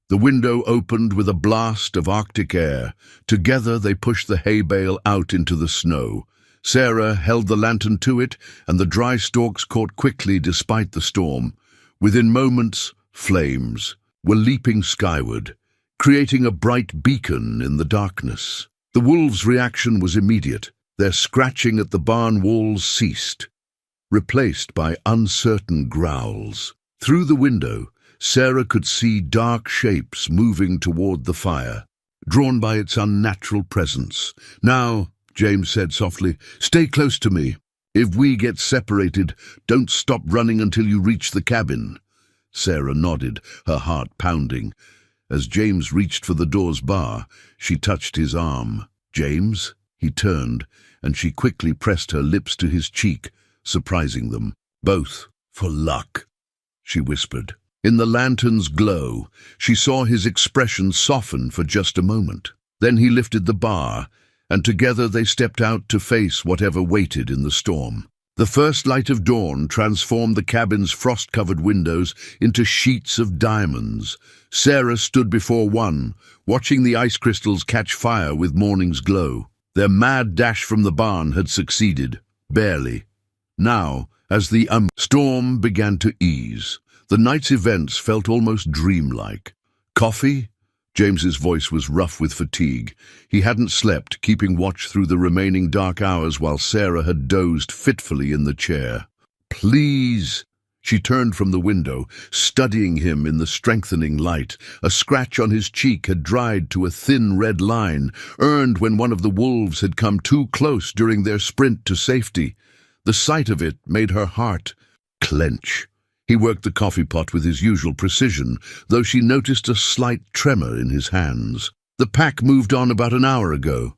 The window opened with a blast of Arctic air. Together they pushed the hay bale out into the snow. Sarah held the lantern to it, and the dry stalks caught quickly despite the storm. Within moments, flames were leaping skyward. creating a bright beacon in the darkness. The wolves' reaction was immediate. Their scratching at the barn walls ceased, replaced by uncertain growls. Through the window, Sarah could see dark shapes moving toward the fire, drawn by its unnatural presence. "Now," James said softly, "stay close to me. If we get separated, don't stop running until you reach the cabin." Sarah nodded, her heart pounding. As James reached for the door's bar, she touched his arm. "James?" He turned, and she quickly pressed her lips to his cheek, surprising them. "Both, for luck," she whispered. In the lantern's glow, she saw his expression soften for just a moment. Then he lifted the bar, and together they stepped out to face whatever waited in the storm. The first light of dawn transformed the cabin's frost-covered windows into sheets of diamonds. Sarah stood before one, watching the ice crystals catch fire with morning's glow. Their mad dash from the barn had succeeded, barely. Now, as the storm began to ease, the night's events felt almost dreamlike. "Coffee?" James's voice was rough with fatigue. He hadn't slept, keeping watch through the remaining dark hours while Sarah had dozed fitfully in the chair. "Please." She turned from the window, studying him in the strengthening light. A scratch on his cheek had dried to a thin red line, earned when one of the wolves had come too close during their sprint to safety. The sight of it made her heart clench. He worked the coffee pot with his usual precision, though she noticed a slight tremor in his hands. "The pack moved on about an hour ago.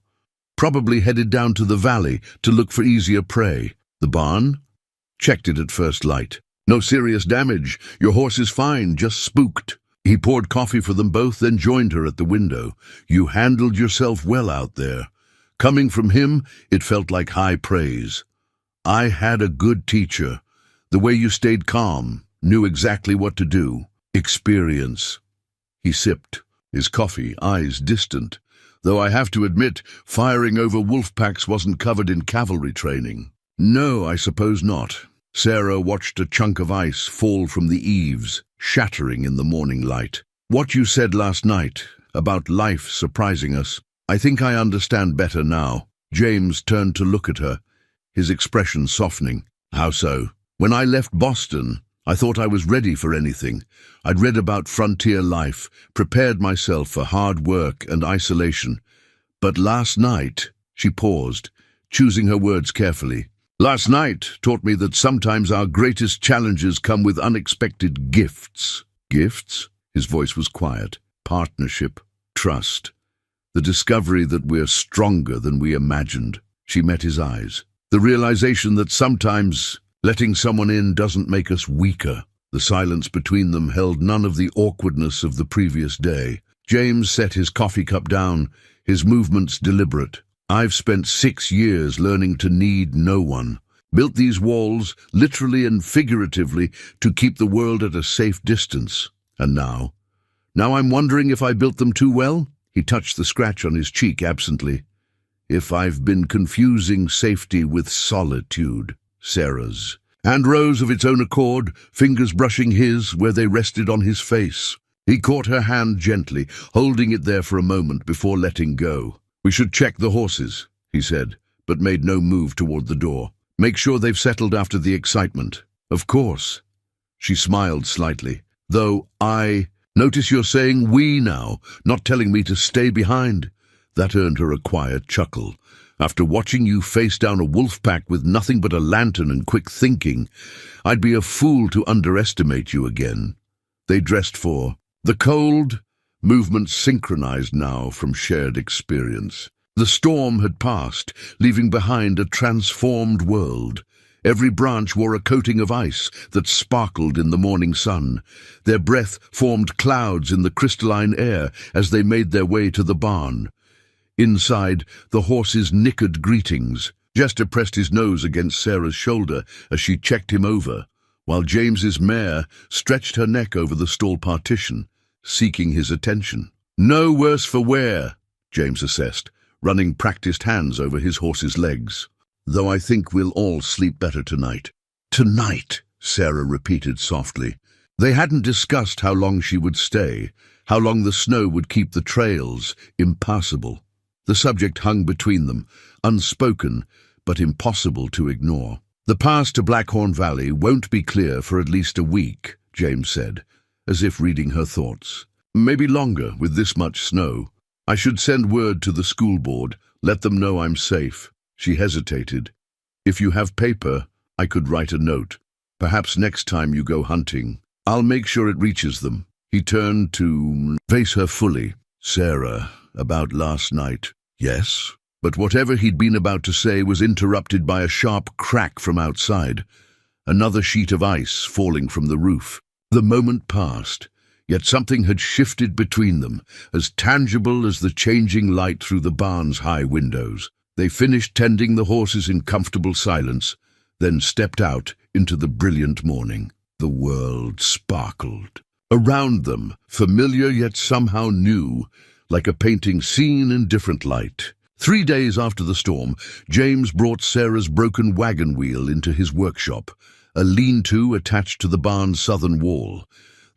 Probably headed down to the valley to look for easier prey." "The barn?" "Checked it at first light. No serious damage. Your horse is fine, just spooked." He poured coffee for them both, then joined her at the window. "You handled yourself well out there." Coming from him, it felt like high praise. "I had a good teacher. The way you stayed calm, knew exactly what to do. Experience." He sipped, his coffee, eyes distant. "Though I have to admit, firing over wolf packs wasn't covered in cavalry training." "No, I suppose not." Sarah watched a chunk of ice fall from the eaves, shattering in the morning light. "What you said last night, about life surprising us, I think I understand better now." James turned to look at her, his expression softening. "How so?" "When I left Boston, I thought I was ready for anything. I'd read about frontier life, prepared myself for hard work and isolation. But last night," she paused, choosing her words carefully. "Last night taught me that sometimes our greatest challenges come with unexpected gifts." "Gifts?" His voice was quiet. "Partnership, trust, the discovery that we're stronger than we imagined." She met his eyes. "The realization that sometimes letting someone in doesn't make us weaker." The silence between them held none of the awkwardness of the previous day. James set his coffee cup down, his movements deliberate. "I've spent 6 years learning to need no one. Built these walls, literally and figuratively, to keep the world at a safe distance. And now I'm wondering if I built them too well?" He touched the scratch on his cheek absently. "If I've been confusing safety with solitude." Sarah's, and rose of its own accord, fingers brushing his where they rested on his face. He caught her hand gently, holding it there for a moment before letting go. "We should check the horses," he said, but made no move toward the door. "Make sure they've settled after the excitement." "Of course." She smiled slightly. "Though I notice you're saying we now, not telling me to stay behind." That earned her a quiet chuckle. "After watching you face down a wolf pack with nothing but a lantern and quick thinking, I'd be a fool to underestimate you again." They dressed for the cold, movements synchronized now from shared experience. The storm had passed, leaving behind a transformed world. Every branch wore a coating of ice that sparkled in the morning sun. Their breath formed clouds in the crystalline air as they made their way to the barn. Inside, the horses nickered greetings. Jester pressed his nose against Sarah's shoulder as she checked him over, while James's mare stretched her neck over the stall partition, seeking his attention. "No worse for wear," James assessed, running practiced hands over his horse's legs. "Though I think we'll all sleep better tonight." "Tonight," Sarah repeated softly. They hadn't discussed how long she would stay, how long the snow would keep the trails impassable. The subject hung between them, unspoken, but impossible to ignore. "The path to Blackhorn Valley won't be clear for at least a week," James said, as if reading her thoughts. "Maybe longer with this much snow. I should send word to the school board, let them know I'm safe." She hesitated. "If you have paper, I could write a note. Perhaps next time you go hunting. I'll make sure it reaches them." He turned to face her fully. "Sarah, about last night." "Yes?" But whatever he'd been about to say was interrupted by a sharp crack from outside, another sheet of ice falling from the roof. The moment passed, yet something had shifted between them, as tangible as the changing light through the barn's high windows. They finished tending the horses in comfortable silence, then stepped out into the brilliant morning. The world sparkled. Around them, familiar yet somehow new, like a painting seen in different light. 3 days after the storm, James brought Sarah's broken wagon wheel into his workshop, a lean-to attached to the barn's southern wall.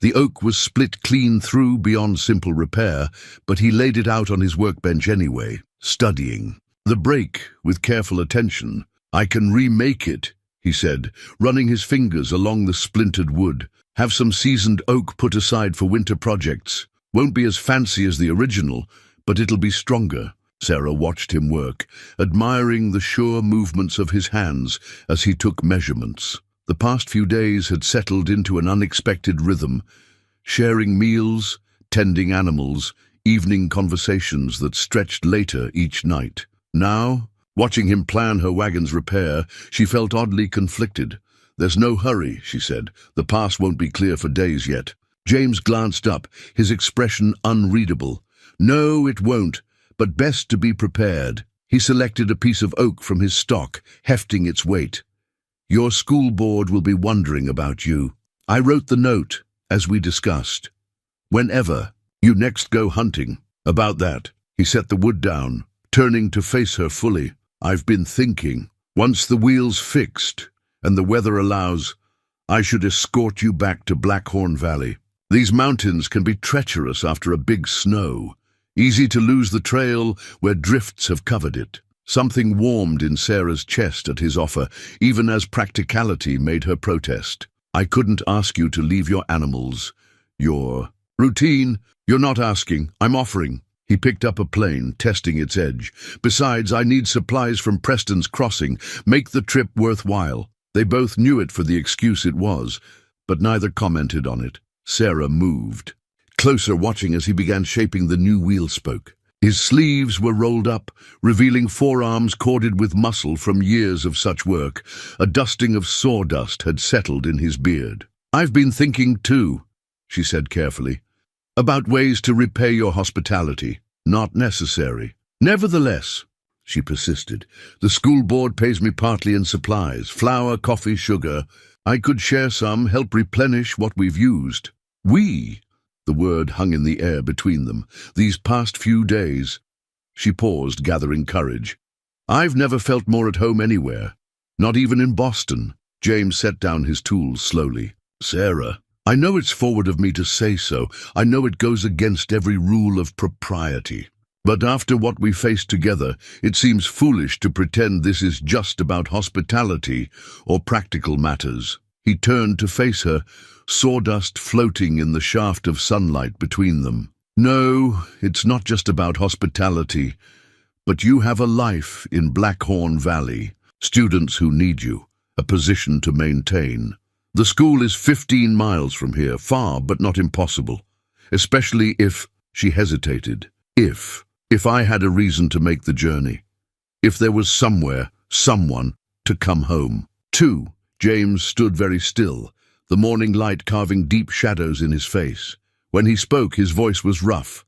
The oak was split clean through beyond simple repair, but he laid it out on his workbench anyway, studying the break with careful attention. "I can remake it," he said, running his fingers along the splintered wood. "Have some seasoned oak put aside for winter projects. Won't be as fancy as the original, but it'll be stronger." Sarah watched him work, admiring the sure movements of his hands as he took measurements. The past few days had settled into an unexpected rhythm, sharing meals, tending animals, evening conversations that stretched later each night. Now, watching him plan her wagon's repair, she felt oddly conflicted. "There's no hurry," she said. "The pass won't be clear for days yet." James glanced up, his expression unreadable. "No, it won't, but best to be prepared." He selected a piece of oak from his stock, hefting its weight. "Your school board will be wondering about you. I wrote the note, as we discussed. Whenever you next go hunting." "About that." He set the wood down, turning to face her fully. "I've been thinking, once the wheel's fixed, and the weather allows, I should escort you back to Blackhorn Valley. These mountains can be treacherous after a big snow. Easy to lose the trail where drifts have covered it." Something warmed in Sarah's chest at his offer, even as practicality made her protest. "I couldn't ask you to leave your animals, your routine. You're not asking, I'm offering." He picked up a plane, testing its edge. "Besides, I need supplies from Preston's Crossing. Make the trip worthwhile." They both knew it for the excuse it was, but neither commented on it. Sarah moved closer, watching as he began shaping the new wheel spoke. His sleeves were rolled up, revealing forearms corded with muscle from years of such work. A dusting of sawdust had settled in his beard. "I've been thinking too," she said carefully, "about ways to repay your hospitality. Not necessary." "Nevertheless," she persisted, "the school board pays me partly in supplies, flour, coffee, sugar. I could share some, help replenish what we've used." "We?" The word hung in the air between them. "These past few days." She paused, gathering courage. "I've never felt more at home anywhere, not even in Boston." James set down his tools slowly. "Sarah, I know it's forward of me to say so. I know it goes against every rule of propriety. But after what we faced together, it seems foolish to pretend this is just about hospitality or practical matters." He turned to face her, sawdust floating in the shaft of sunlight between them. "No, it's not just about hospitality, but you have a life in Blackhorn Valley, students who need you, a position to maintain. The school is 15 miles from here, far but not impossible, especially if," she hesitated, if I had a reason to make the journey. If there was somewhere, someone, to come home." "Two." James stood very still, the morning light carving deep shadows in his face. When he spoke, his voice was rough.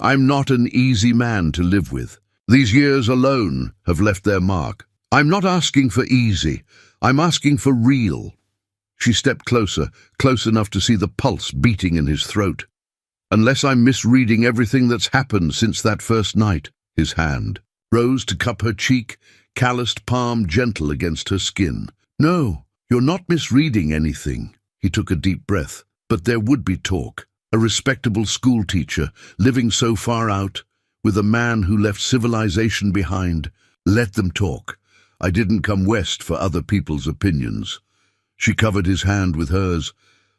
"I'm not an easy man to live with. These years alone have left their mark. I'm not asking for easy. I'm asking for real." She stepped closer, close enough to see the pulse beating in his throat. "Unless I'm misreading everything that's happened since that first night." His hand rose to cup her cheek, calloused palm gentle against her skin. "No, you're not misreading anything." He took a deep breath. But there would be talk. A respectable schoolteacher, living so far out, with a man who left civilization behind. Let them talk. I didn't come west for other people's opinions. She covered his hand with hers.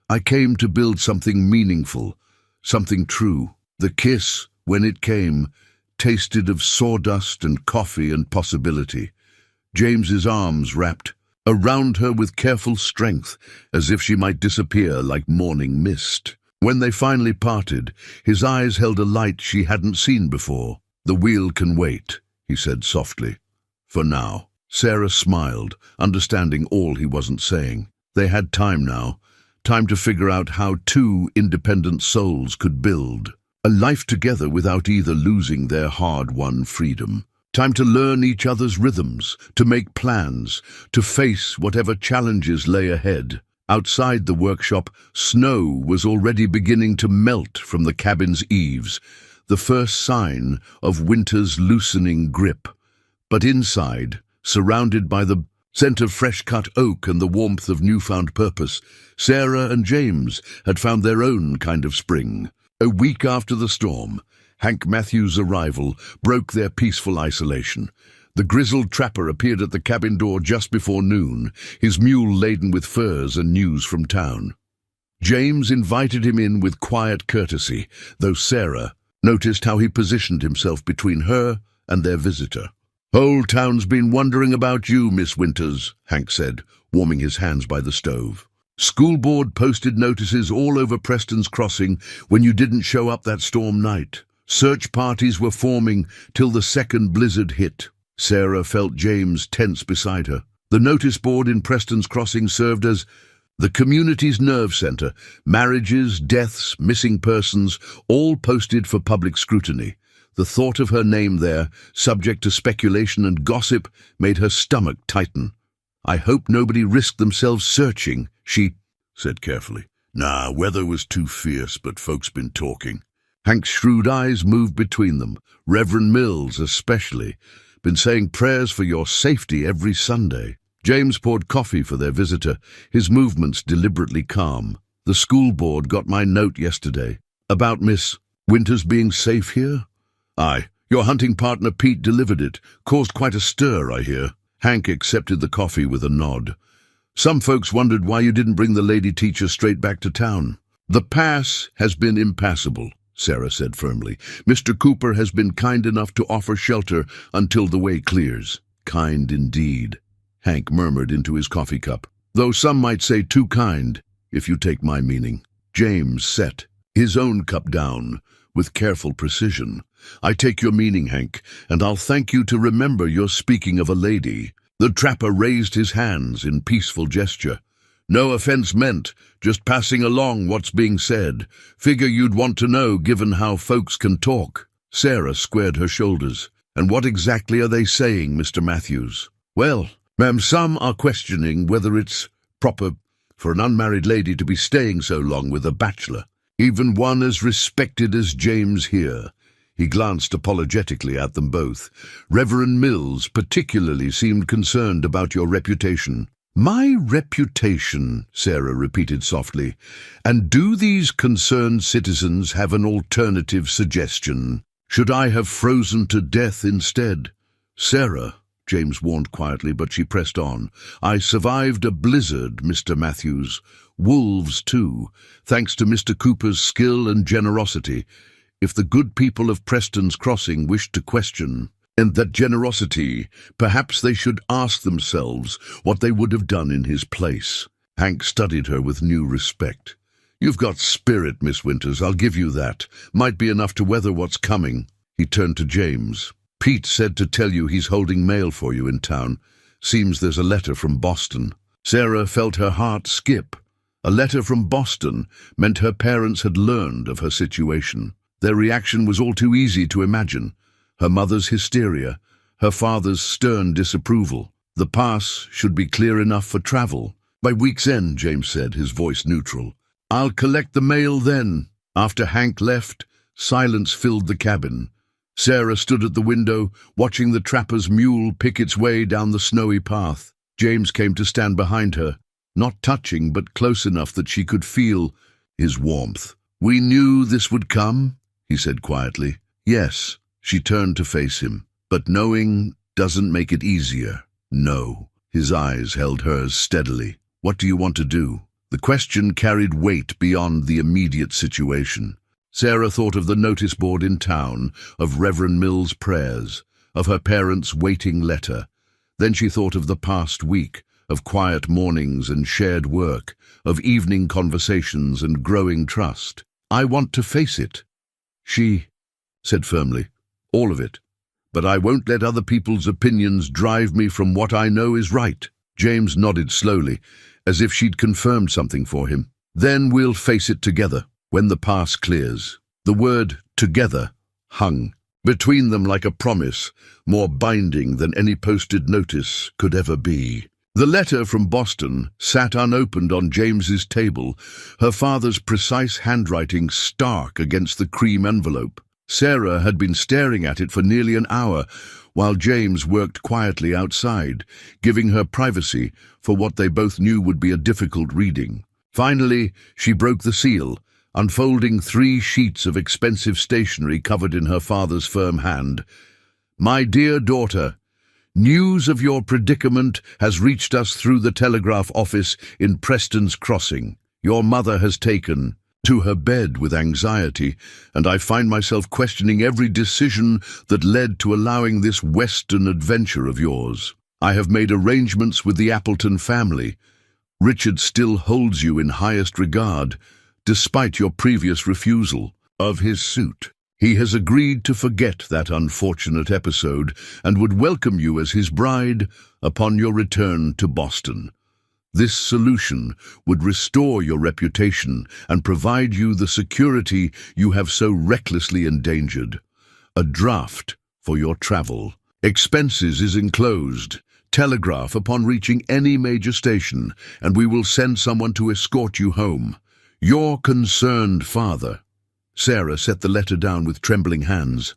I came to build something meaningful, something true. The kiss, when it came, tasted of sawdust and coffee and possibility. James's arms wrapped around her with careful strength, as if she might disappear like morning mist. When they finally parted, his eyes held a light she hadn't seen before. "The wheel can wait," he said softly. "For now." Sarah smiled, understanding all he wasn't saying. They had time now, time to figure out how two independent souls could build a life together without either losing their hard-won freedom. Time to learn each other's rhythms, to make plans, to face whatever challenges lay ahead. Outside the workshop, snow was already beginning to melt from the cabin's eaves, the first sign of winter's loosening grip. But inside, surrounded by the scent of fresh-cut oak and the warmth of newfound purpose, Sarah and James had found their own kind of spring. A week after the storm, Hank Matthews' arrival broke their peaceful isolation. The grizzled trapper appeared at the cabin door just before noon, his mule laden with furs and news from town. James invited him in with quiet courtesy, though Sarah noticed how he positioned himself between her and their visitor. "Whole town's been wondering about you, Miss Winters," Hank said, warming his hands by the stove. "School board posted notices all over Preston's Crossing when you didn't show up that storm night. Search parties were forming till the second blizzard hit." Sarah felt James tense beside her. The notice board in Preston's Crossing served as the community's nerve center. Marriages, deaths, missing persons, all posted for public scrutiny. The thought of her name there, subject to speculation and gossip, made her stomach tighten. "I hope nobody risked themselves searching," she said carefully. "Nah, weather was too fierce, but folks been talking." Hank's shrewd eyes moved between them. "Reverend Mills, especially. Been saying prayers for your safety every Sunday." James poured coffee for their visitor, his movements deliberately calm. "The school board got my note yesterday. About Miss Winters being safe here?" "Aye. Your hunting partner Pete delivered it. Caused quite a stir, I hear." Hank accepted the coffee with a nod. "Some folks wondered why you didn't bring the lady teacher straight back to town." "The pass has been impassable," Sarah said firmly. "Mr. Cooper has been kind enough to offer shelter until the way clears." "Kind indeed," Hank murmured into his coffee cup. "Though some might say too kind, if you take my meaning." James set his own cup down with careful precision. "I take your meaning, Hank, and I'll thank you to remember you're speaking of a lady." The trapper raised his hands in peaceful gesture. "No offense meant, just passing along what's being said. Figure you'd want to know given how folks can talk." Sarah squared her shoulders. "And what exactly are they saying, Mr. Matthews?" "Well, ma'am, some are questioning whether it's proper for an unmarried lady to be staying so long with a bachelor, even one as respected as James here." He glanced apologetically at them both. "Reverend Mills particularly seemed concerned about your reputation." "My reputation," Sarah repeated softly. "And do these concerned citizens have an alternative suggestion? Should I have frozen to death instead?" "Sarah," James warned quietly, but she pressed on. "I survived a blizzard, Mr. Matthews. Wolves, too, thanks to Mr. Cooper's skill and generosity. If the good people of Preston's Crossing wish to question and that generosity, perhaps they should ask themselves what they would have done in his place." Hank studied her with new respect. "You've got spirit, Miss Winters, I'll give you that. Might be enough to weather what's coming." He turned to James. "Pete said to tell you he's holding mail for you in town. Seems there's a letter from Boston." Sarah felt her heart skip. A letter from Boston meant her parents had learned of her situation. Their reaction was all too easy to imagine. Her mother's hysteria, her father's stern disapproval. The pass should be clear enough for travel. "By week's end," James said, his voice neutral. "I'll collect the mail then." After Hank left, silence filled the cabin. Sarah stood at the window, watching the trapper's mule pick its way down the snowy path. James came to stand behind her, not touching but close enough that she could feel his warmth. "We knew this would come," he said quietly. "Yes." She turned to face him. "But knowing doesn't make it easier." "No." His eyes held hers steadily. "What do you want to do?" The question carried weight beyond the immediate situation. Sarah thought of the notice board in town, of Reverend Mill's prayers, of her parents' waiting letter. Then she thought of the past week, of quiet mornings and shared work, of evening conversations and growing trust. "I want to face it," she said firmly. "All of it. But I won't let other people's opinions drive me from what I know is right." James nodded slowly, as if she'd confirmed something for him. "Then we'll face it together, when the past clears." The word "together" hung between them like a promise, more binding than any posted notice could ever be. The letter from Boston sat unopened on James's table, her father's precise handwriting stark against the cream envelope. Sarah had been staring at it for nearly an hour, while James worked quietly outside, giving her privacy for what they both knew would be a difficult reading. Finally, she broke the seal, unfolding 3 sheets of expensive stationery covered in her father's firm hand. "My dear daughter, news of your predicament has reached us through the telegraph office in Preston's Crossing. Your mother has taken to her bed with anxiety, and I find myself questioning every decision that led to allowing this Western adventure of yours. I have made arrangements with the Appleton family. Richard still holds you in highest regard, despite your previous refusal of his suit. He has agreed to forget that unfortunate episode and would welcome you as his bride upon your return to Boston. This solution would restore your reputation and provide you the security you have so recklessly endangered. A draft for your travel. Expenses is enclosed. Telegraph upon reaching any major station, and we will send someone to escort you home. Your concerned father." Sarah set the letter down with trembling hands.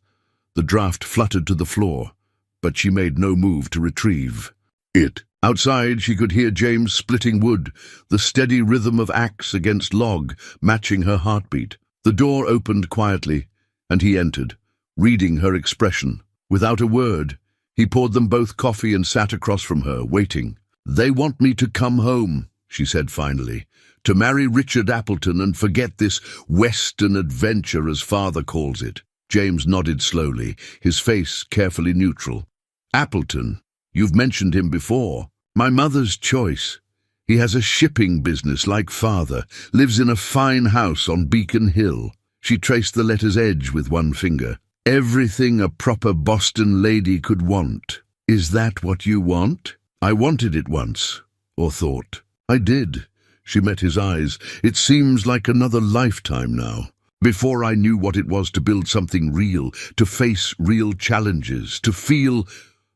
The draft fluttered to the floor, but she made no move to retrieve it. Outside, she could hear James splitting wood, the steady rhythm of axe against log matching her heartbeat. The door opened quietly, and he entered, reading her expression. Without a word, he poured them both coffee and sat across from her, waiting. "They want me to come home," she said finally, "to marry Richard Appleton and forget this Western adventure, as father calls it." James nodded slowly, his face carefully neutral. "Appleton? You've mentioned him before." "My mother's choice. He has a shipping business like father, lives in a fine house on Beacon Hill." She traced the letter's edge with one finger. "Everything a proper Boston lady could want. Is that what you want?" "I wanted it once, or thought. I did." She met his eyes. "It seems like another lifetime now. Before I knew what it was to build something real, to face real challenges, to feel—"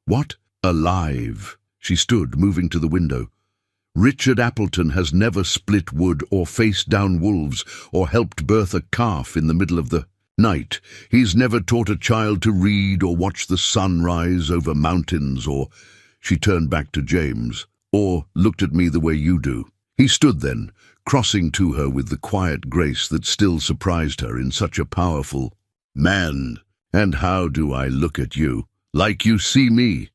"What?" "Alive." She stood, moving to the window. "Richard Appleton has never split wood or faced down wolves or helped birth a calf in the middle of the night. He's never taught a child to read or watch the sun rise over mountains or—" She turned back to James. "Or looked at me the way you do." He stood then, crossing to her with the quiet grace that still surprised her in such a powerful man. "And how do I look at you? Like you see me.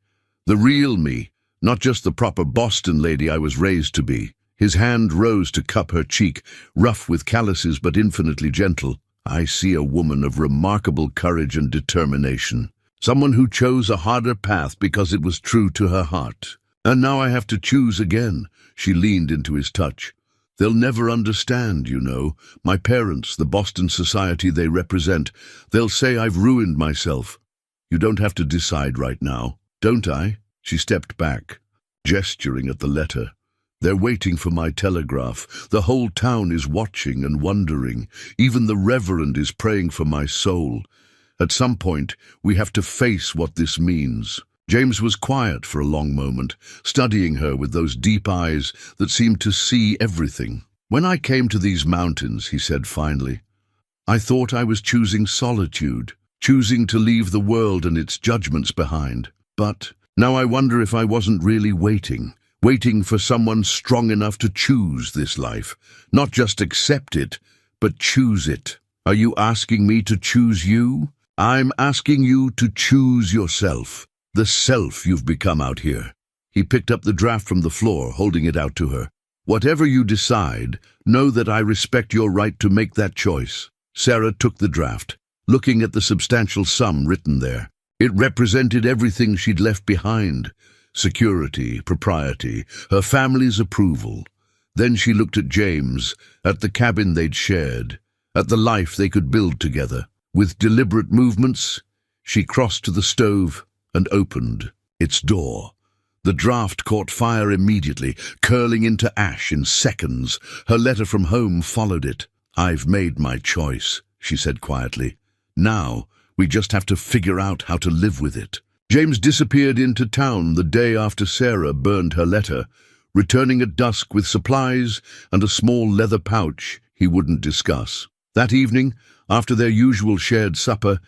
The real me, not just the proper Boston lady I was raised to be." His hand rose to cup her cheek, rough with calluses but infinitely gentle. "I see a woman of remarkable courage and determination. Someone who chose a harder path because it was true to her heart. And now I have to choose again." She leaned into his touch. "They'll never understand, you know. My parents, the Boston society they represent. They'll say I've ruined myself. You don't have to decide right now. Don't I?" She stepped back, gesturing at the letter. "They're waiting for my telegraph. The whole town is watching and wondering. Even the Reverend is praying for my soul. At some point, we have to face what this means." James was quiet for a long moment, studying her with those deep eyes that seemed to see everything. "When I came to these mountains," he said finally, "I thought I was choosing solitude, choosing to leave the world and its judgments behind. But now I wonder if I wasn't really waiting for someone strong enough to choose this life, not just accept it, but choose it. Are you asking me to choose you? I'm asking you to choose yourself, the self you've become out here. He picked up the draft from the floor, holding it out to her. Whatever you decide, know that I respect your right to make that choice. Sarah took the draft, looking at the substantial sum written there. It represented everything she'd left behind: security, propriety, her family's approval. Then she looked at James, at the cabin they'd shared, at the life they could build together. With deliberate movements, she crossed to the stove and opened its door. The draft caught fire immediately, curling into ash in seconds. Her letter from home followed it. "I've made my choice," she said quietly. "Now, we just have to figure out how to live with it." James disappeared into town the day after Sarah burned her letter, returning at dusk with supplies and a small leather pouch he wouldn't discuss. That evening, after their usual shared supper,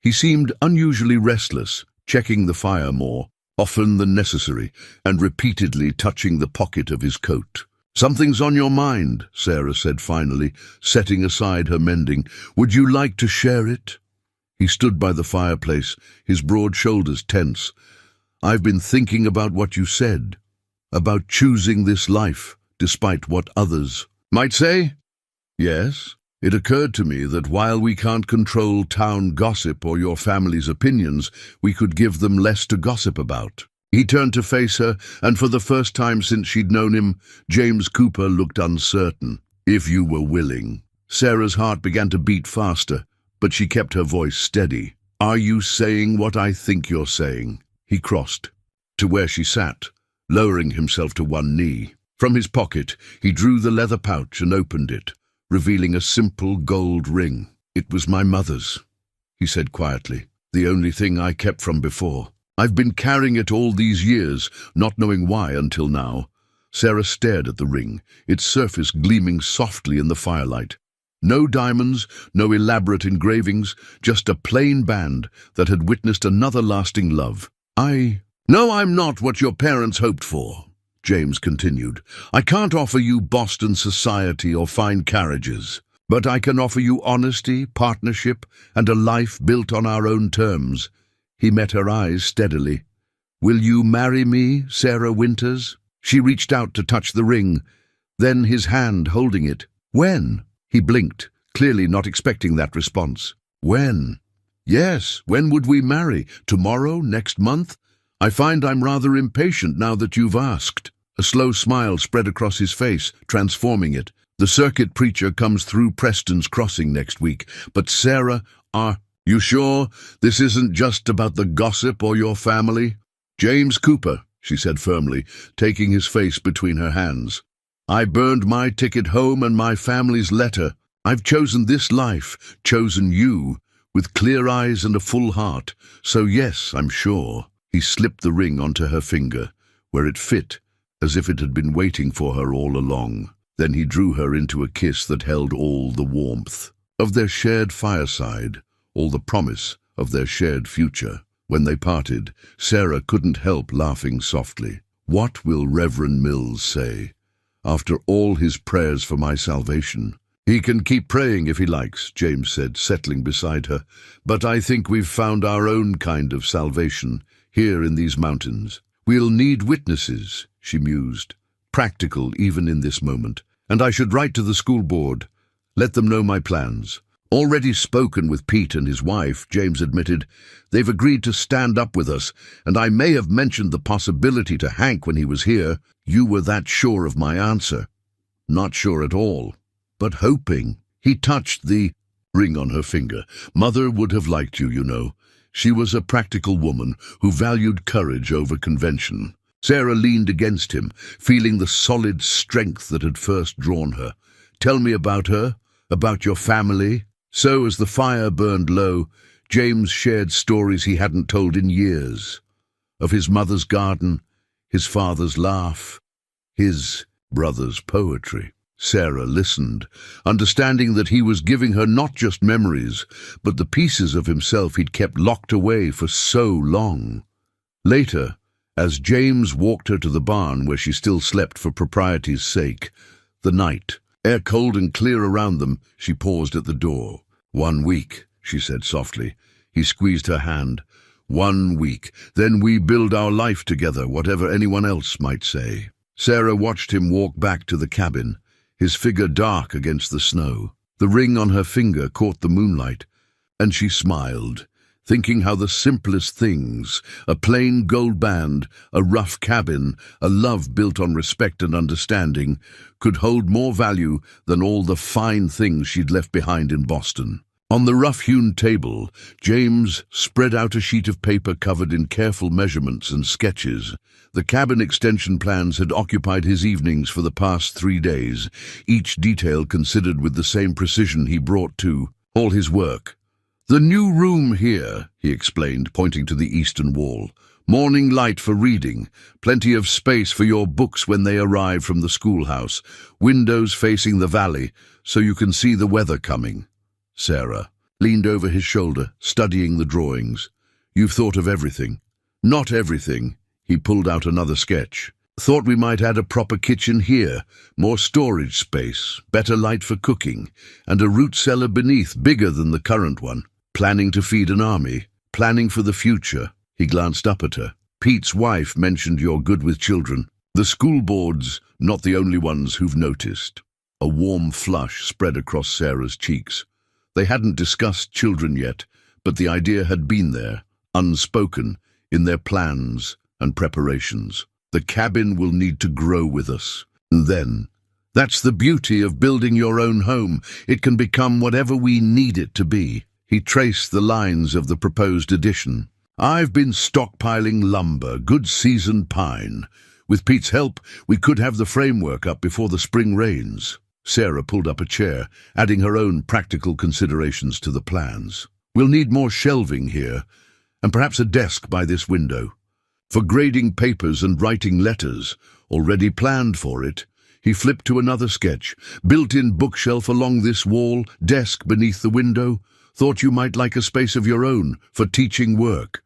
he seemed unusually restless, checking the fire more often than necessary, and repeatedly touching the pocket of his coat. "Something's on your mind," Sarah said finally, setting aside her mending. "Would you like to share it?" He stood by the fireplace, his broad shoulders tense. "I've been thinking about what you said, about choosing this life, despite what others might say." "Yes. It occurred to me that while we can't control town gossip or your family's opinions, we could give them less to gossip about." He turned to face her, and for the first time since she'd known him, James Cooper looked uncertain. "If you were willing." Sarah's heart began to beat faster, but she kept her voice steady. "Are you saying what I think you're saying?" He crossed to where she sat, lowering himself to one knee. From his pocket, he drew the leather pouch and opened it, revealing a simple gold ring. "It was my mother's," he said quietly, "the only thing I kept from before. I've been carrying it all these years, not knowing why until now." Sarah stared at the ring, its surface gleaming softly in the firelight. No diamonds, no elaborate engravings, just a plain band that had witnessed another lasting love. "No, I'm not what your parents hoped for," James continued. "I can't offer you Boston society or fine carriages, but I can offer you honesty, partnership, and a life built on our own terms." He met her eyes steadily. "Will you marry me, Sarah Winters?" She reached out to touch the ring, then his hand holding it. "When?" He blinked, clearly not expecting that response. "When?" "Yes, when would we marry? Tomorrow? Next month? I find I'm rather impatient now that you've asked." A slow smile spread across his face, transforming it. "The circuit preacher comes through Preston's Crossing next week, but Sarah, are you sure this isn't just about the gossip or your family?" "James Cooper," she said firmly, taking his face between her hands. "I burned my ticket home and my family's letter. I've chosen this life, chosen you, with clear eyes and a full heart. So yes, I'm sure." He slipped the ring onto her finger, where it fit, as if it had been waiting for her all along. Then he drew her into a kiss that held all the warmth of their shared fireside, all the promise of their shared future. When they parted, Sarah couldn't help laughing softly. "What will Reverend Mills say? After all his prayers for my salvation." "He can keep praying if he likes," James said, settling beside her. "But I think we've found our own kind of salvation, here in these mountains. We'll need witnesses," she mused, "practical even in this moment. And I should write to the school board, let them know my plans." "Already spoken with Pete and his wife," James admitted. "They've agreed to stand up with us, and I may have mentioned the possibility to Hank when he was here. You were that sure of my answer." "Not sure at all, but hoping." He touched the ring on her finger. "Mother would have liked you, you know. She was a practical woman who valued courage over convention." Sarah leaned against him, feeling the solid strength that had first drawn her. "Tell me about her, about your family." So as the fire burned low, James shared stories he hadn't told in years. Of his mother's garden, his father's laugh, his brother's poetry. Sarah listened, understanding that he was giving her not just memories, but the pieces of himself he'd kept locked away for so long. Later, as James walked her to the barn where she still slept for propriety's sake, the night Air cold and clear around them, she paused at the door. 1 week, she said softly. He squeezed her hand. 1 week, then we build our life together, whatever anyone else might say. Sarah watched him walk back to the cabin, his figure dark against the snow. The ring on her finger caught the moonlight, and she smiled, thinking how the simplest things, a plain gold band, a rough cabin, a love built on respect and understanding, could hold more value than all the fine things she'd left behind in Boston. On the rough-hewn table, James spread out a sheet of paper covered in careful measurements and sketches. The cabin extension plans had occupied his evenings for the past 3 days, each detail considered with the same precision he brought to all his work. "The new room here," he explained, pointing to the eastern wall. "Morning light for reading, plenty of space for your books when they arrive from the schoolhouse, windows facing the valley so you can see the weather coming." Sarah leaned over his shoulder, studying the drawings. "You've thought of everything." "Not everything." He pulled out another sketch. "Thought we might add a proper kitchen here, more storage space, better light for cooking, and a root cellar beneath, bigger than the current one. Planning to feed an army, planning for the future." He glanced up at her. "Pete's wife mentioned you're good with children. The school board's not the only ones who've noticed." A warm flush spread across Sarah's cheeks. They hadn't discussed children yet, but the idea had been there, unspoken, in their plans and preparations. "The cabin will need to grow with us. And then, that's the beauty of building your own home. It can become whatever we need it to be." He traced the lines of the proposed addition. "I've been stockpiling lumber, good seasoned pine. With Pete's help, we could have the framework up before the spring rains." Sarah pulled up a chair, adding her own practical considerations to the plans. "We'll need more shelving here, and perhaps a desk by this window. For grading papers and writing letters, already planned for it." He flipped to another sketch. "Built-in bookshelf along this wall, desk beneath the window. Thought you might like a space of your own for teaching work."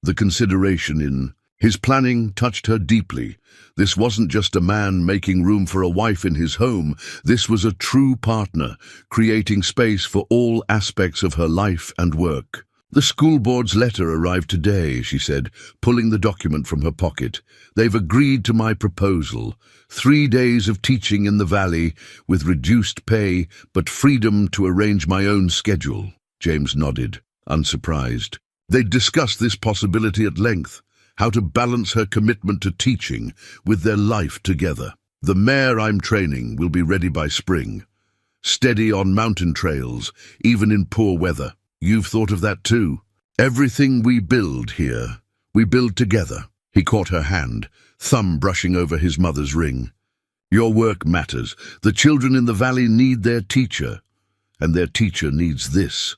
The consideration in his planning touched her deeply. This wasn't just a man making room for a wife in his home. This was a true partner, creating space for all aspects of her life and work. "The school board's letter arrived today," she said, pulling the document from her pocket. "They've agreed to my proposal. 3 days of teaching in the valley, with reduced pay, but freedom to arrange my own schedule." James nodded, unsurprised. They'd discussed this possibility at length, how to balance her commitment to teaching with their life together. "The mare I'm training will be ready by spring. Steady on mountain trails, even in poor weather. You've thought of that too. Everything we build here, we build together." He caught her hand, thumb brushing over his mother's ring. "Your work matters. The children in the valley need their teacher, and their teacher needs this."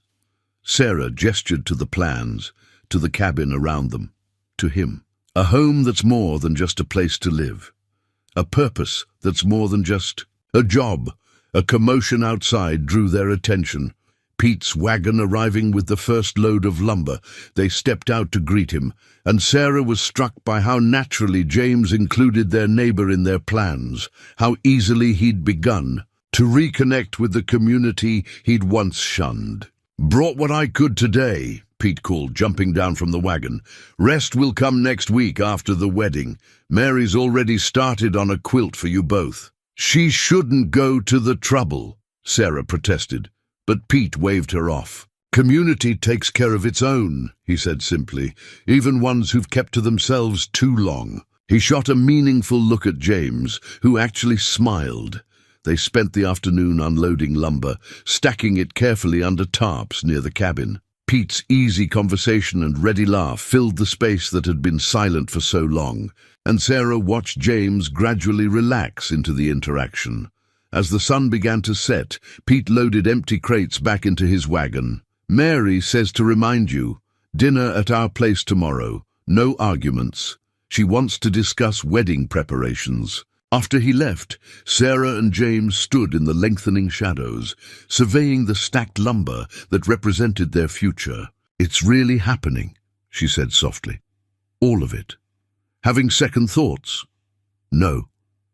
Sarah gestured to the plans, to the cabin around them, to him. "A home that's more than just a place to live. A purpose that's more than just a job." A commotion outside drew their attention. Pete's wagon arriving with the first load of lumber. They stepped out to greet him, and Sarah was struck by how naturally James included their neighbor in their plans, how easily he'd begun to reconnect with the community he'd once shunned. "Brought what I could today," Pete called, jumping down from the wagon. "Rest will come next week after the wedding. Mary's already started on a quilt for you both." "She shouldn't go to the trouble," Sarah protested, but Pete waved her off. "Community takes care of its own," he said simply, "even ones who've kept to themselves too long." He shot a meaningful look at James, who actually smiled. They spent the afternoon unloading lumber, stacking it carefully under tarps near the cabin. Pete's easy conversation and ready laugh filled the space that had been silent for so long, and Sarah watched James gradually relax into the interaction. As the sun began to set, Pete loaded empty crates back into his wagon. "Mary says to remind you, dinner at our place tomorrow, no arguments. She wants to discuss wedding preparations." After he left, Sarah and James stood in the lengthening shadows, surveying the stacked lumber that represented their future. "It's really happening," she said softly. "All of it." "Having second thoughts?" "No."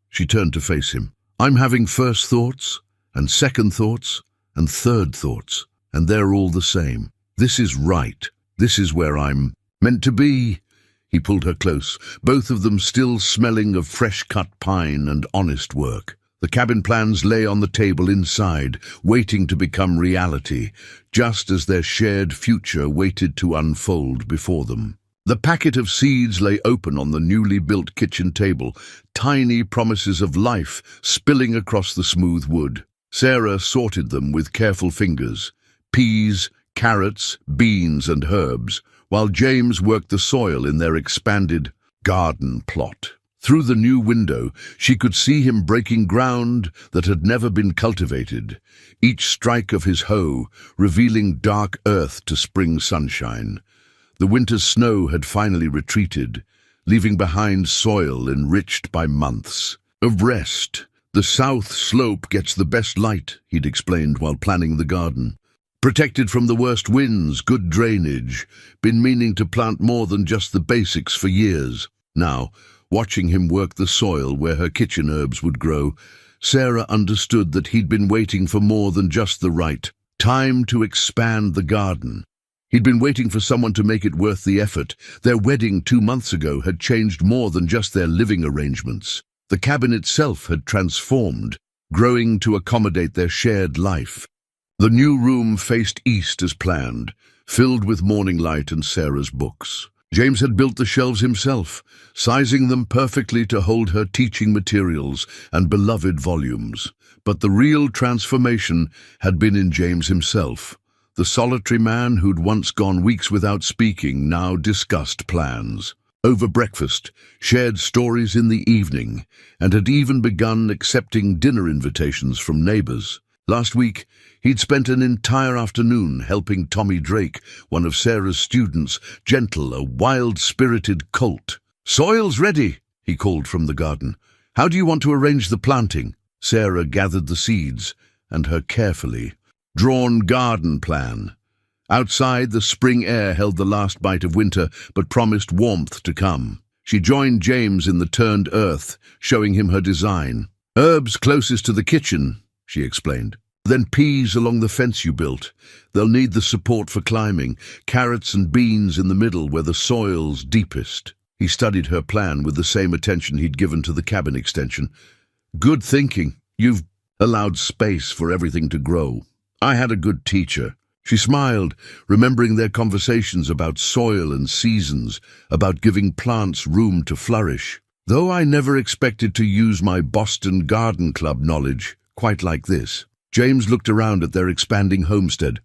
She turned to face him. "I'm having first thoughts. and second thoughts, and third thoughts, and they're all the same. This is right. This is where I'm meant to be. He pulled her close, both of them still smelling of fresh-cut pine and honest work. The cabin plans lay on the table inside, waiting to become reality, just as their shared future waited to unfold before them. The packet of seeds lay open on the newly built kitchen table, tiny promises of life spilling across the smooth wood. Sarah sorted them with careful fingers: peas, carrots, beans and herbs, while James worked the soil in their expanded garden plot. Through the new window, she could see him breaking ground that had never been cultivated, each strike of his hoe revealing dark earth to spring sunshine. The winter's snow had finally retreated, leaving behind soil enriched by months of rest. The south slope gets the best light, he'd explained while planning the garden. Protected from the worst winds, good drainage. Been meaning to plant more than just the basics for years. Now, watching him work the soil where her kitchen herbs would grow, Sarah understood that he'd been waiting for more than just the right time to expand the garden. He'd been waiting for someone to make it worth the effort. Their wedding 2 months ago had changed more than just their living arrangements. The cabin itself had transformed, growing to accommodate their shared life. The new room faced east as planned, filled with morning light and Sarah's books. James had built the shelves himself, sizing them perfectly to hold her teaching materials and beloved volumes. But the real transformation had been in James himself. The solitary man who'd once gone weeks without speaking now discussed plans. Over breakfast, shared stories in the evening, and had even begun accepting dinner invitations from neighbors. Last week, he'd spent an entire afternoon helping Tommy Drake, one of Sarah's students, gentle a wild-spirited colt. "Soil's ready," he called from the garden. "How do you want to arrange the planting?" Sarah gathered the seeds and her carefully drawn garden plan. Outside, the spring air held the last bite of winter, but promised warmth to come. She joined James in the turned earth, showing him her design. "Herbs closest to the kitchen," she explained. "Then peas along the fence you built. They'll need the support for climbing. Carrots and beans in the middle where the soil's deepest." He studied her plan with the same attention he'd given to the cabin extension. "Good thinking. You've allowed space for everything to grow. I had a good teacher." She smiled, remembering their conversations about soil and seasons, about giving plants room to flourish. "Though I never expected to use my Boston Garden Club knowledge quite like this." James looked around at their expanding homestead.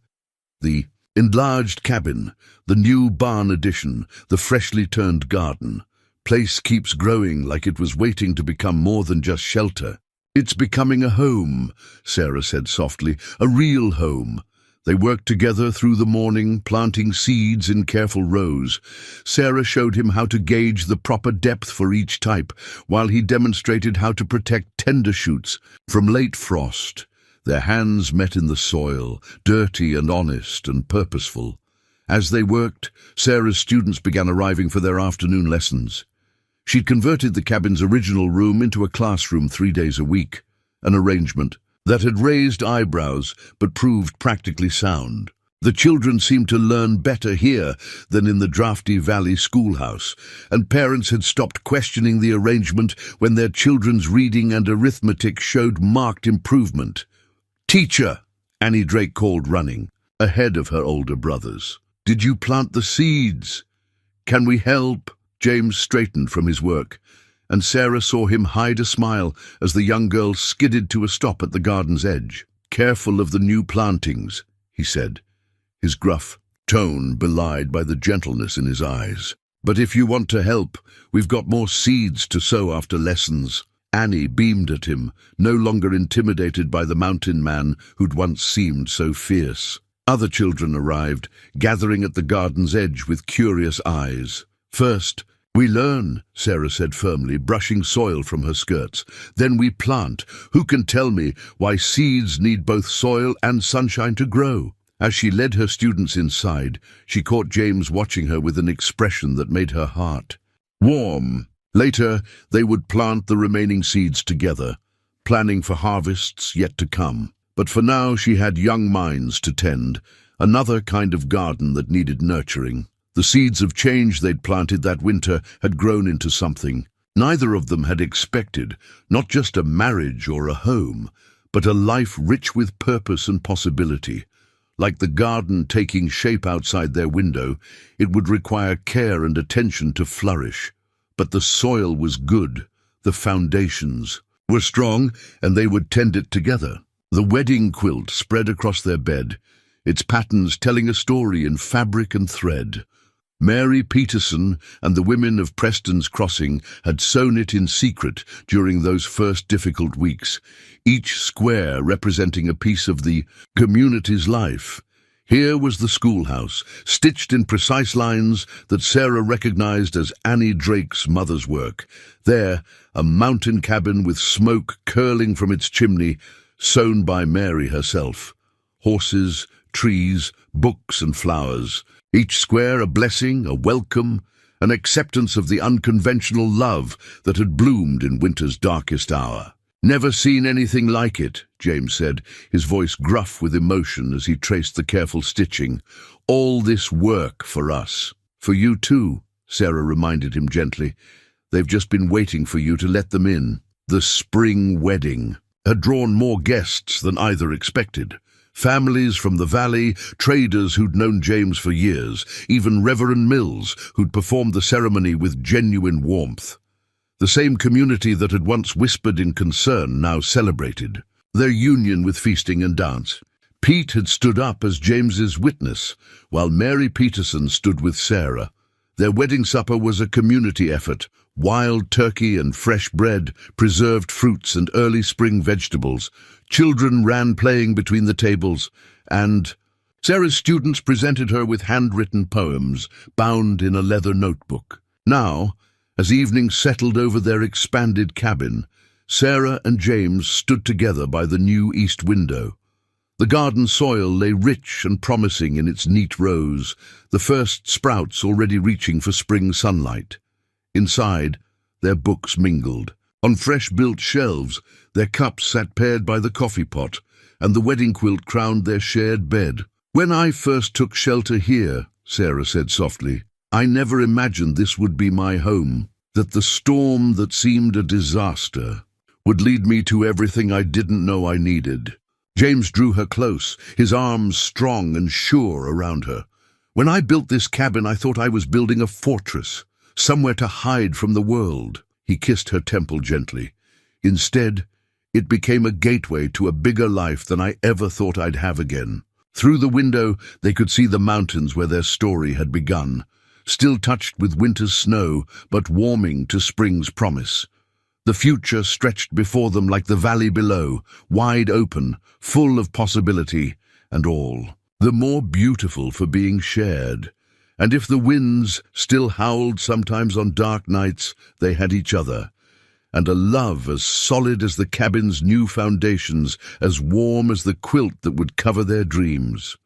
The enlarged cabin, the new barn addition, the freshly turned garden. Place keeps growing like it was waiting to become more than just shelter. "It's becoming a home," Sarah said softly, "a real home." They worked together through the morning, planting seeds in careful rows. Sarah showed him how to gauge the proper depth for each type, while he demonstrated how to protect tender shoots from late frost. Their hands met in the soil, dirty and honest and purposeful. As they worked, Sarah's students began arriving for their afternoon lessons. She'd converted the cabin's original room into a classroom 3 days a week, an arrangement that had raised eyebrows but proved practically sound. The children seemed to learn better here than in the drafty valley schoolhouse, and parents had stopped questioning the arrangement when their children's reading and arithmetic showed marked improvement. "Teacher," Annie Drake called, running ahead of her older brothers. "Did you plant the seeds? Can we help?" James straightened from his work, and Sarah saw him hide a smile as the young girl skidded to a stop at the garden's edge. "Careful of the new plantings," he said, his gruff tone belied by the gentleness in his eyes. "But if you want to help, we've got more seeds to sow after lessons." Annie beamed at him, no longer intimidated by the mountain man who'd once seemed so fierce. Other children arrived, gathering at the garden's edge with curious eyes. "First, we learn," Sarah said firmly, brushing soil from her skirts. "Then we plant. Who can tell me why seeds need both soil and sunshine to grow?" As she led her students inside, she caught James watching her with an expression that made her heart warm. Later, they would plant the remaining seeds together, planning for harvests yet to come. But for now she had young minds to tend, another kind of garden that needed nurturing. The seeds of change they'd planted that winter had grown into something neither of them had expected, not just a marriage or a home, but a life rich with purpose and possibility. Like the garden taking shape outside their window, it would require care and attention to flourish. But the soil was good, the foundations were strong, and they would tend it together. The wedding quilt spread across their bed, its patterns telling a story in fabric and thread. Mary Peterson and the women of Preston's Crossing had sewn it in secret during those first difficult weeks, each square representing a piece of the community's life. Here was the schoolhouse, stitched in precise lines that Sarah recognized as Annie Drake's mother's work. There, a mountain cabin with smoke curling from its chimney, sewn by Mary herself. Horses, trees, books and flowers. Each square a blessing, a welcome, an acceptance of the unconventional love that had bloomed in winter's darkest hour. "Never seen anything like it," James said, his voice gruff with emotion as he traced the careful stitching. "All this work for us." "For you too," Sarah reminded him gently. "They've just been waiting for you to let them in." The spring wedding had drawn more guests than either expected. Families from the valley, traders who'd known James for years, even Reverend Mills, who'd performed the ceremony with genuine warmth. The same community that had once whispered in concern now celebrated their union with feasting and dance. Pete had stood up as James's witness, while Mary Peterson stood with Sarah. Their wedding supper was a community effort. Wild turkey and fresh bread, preserved fruits and early spring vegetables. Children ran playing between the tables, and Sarah's students presented her with handwritten poems bound in a leather notebook. Now, as evening settled over their expanded cabin, Sarah and James stood together by the new east window. The garden soil lay rich and promising in its neat rows, the first sprouts already reaching for spring sunlight. Inside, their books mingled. On fresh-built shelves, their cups sat paired by the coffee pot, and the wedding quilt crowned their shared bed. "When I first took shelter here," Sarah said softly, "I never imagined this would be my home, that the storm that seemed a disaster would lead me to everything I didn't know I needed." James drew her close, his arms strong and sure around her. "When I built this cabin, I thought I was building a fortress, somewhere to hide from the world." He kissed her temple gently. "Instead, it became a gateway to a bigger life than I ever thought I'd have again." Through the window, they could see the mountains where their story had begun, still touched with winter's snow, but warming to spring's promise. The future stretched before them like the valley below, wide open, full of possibility, and all the more beautiful for being shared. And if the winds still howled sometimes on dark nights, they had each other, and a love as solid as the cabin's new foundations, as warm as the quilt that would cover their dreams.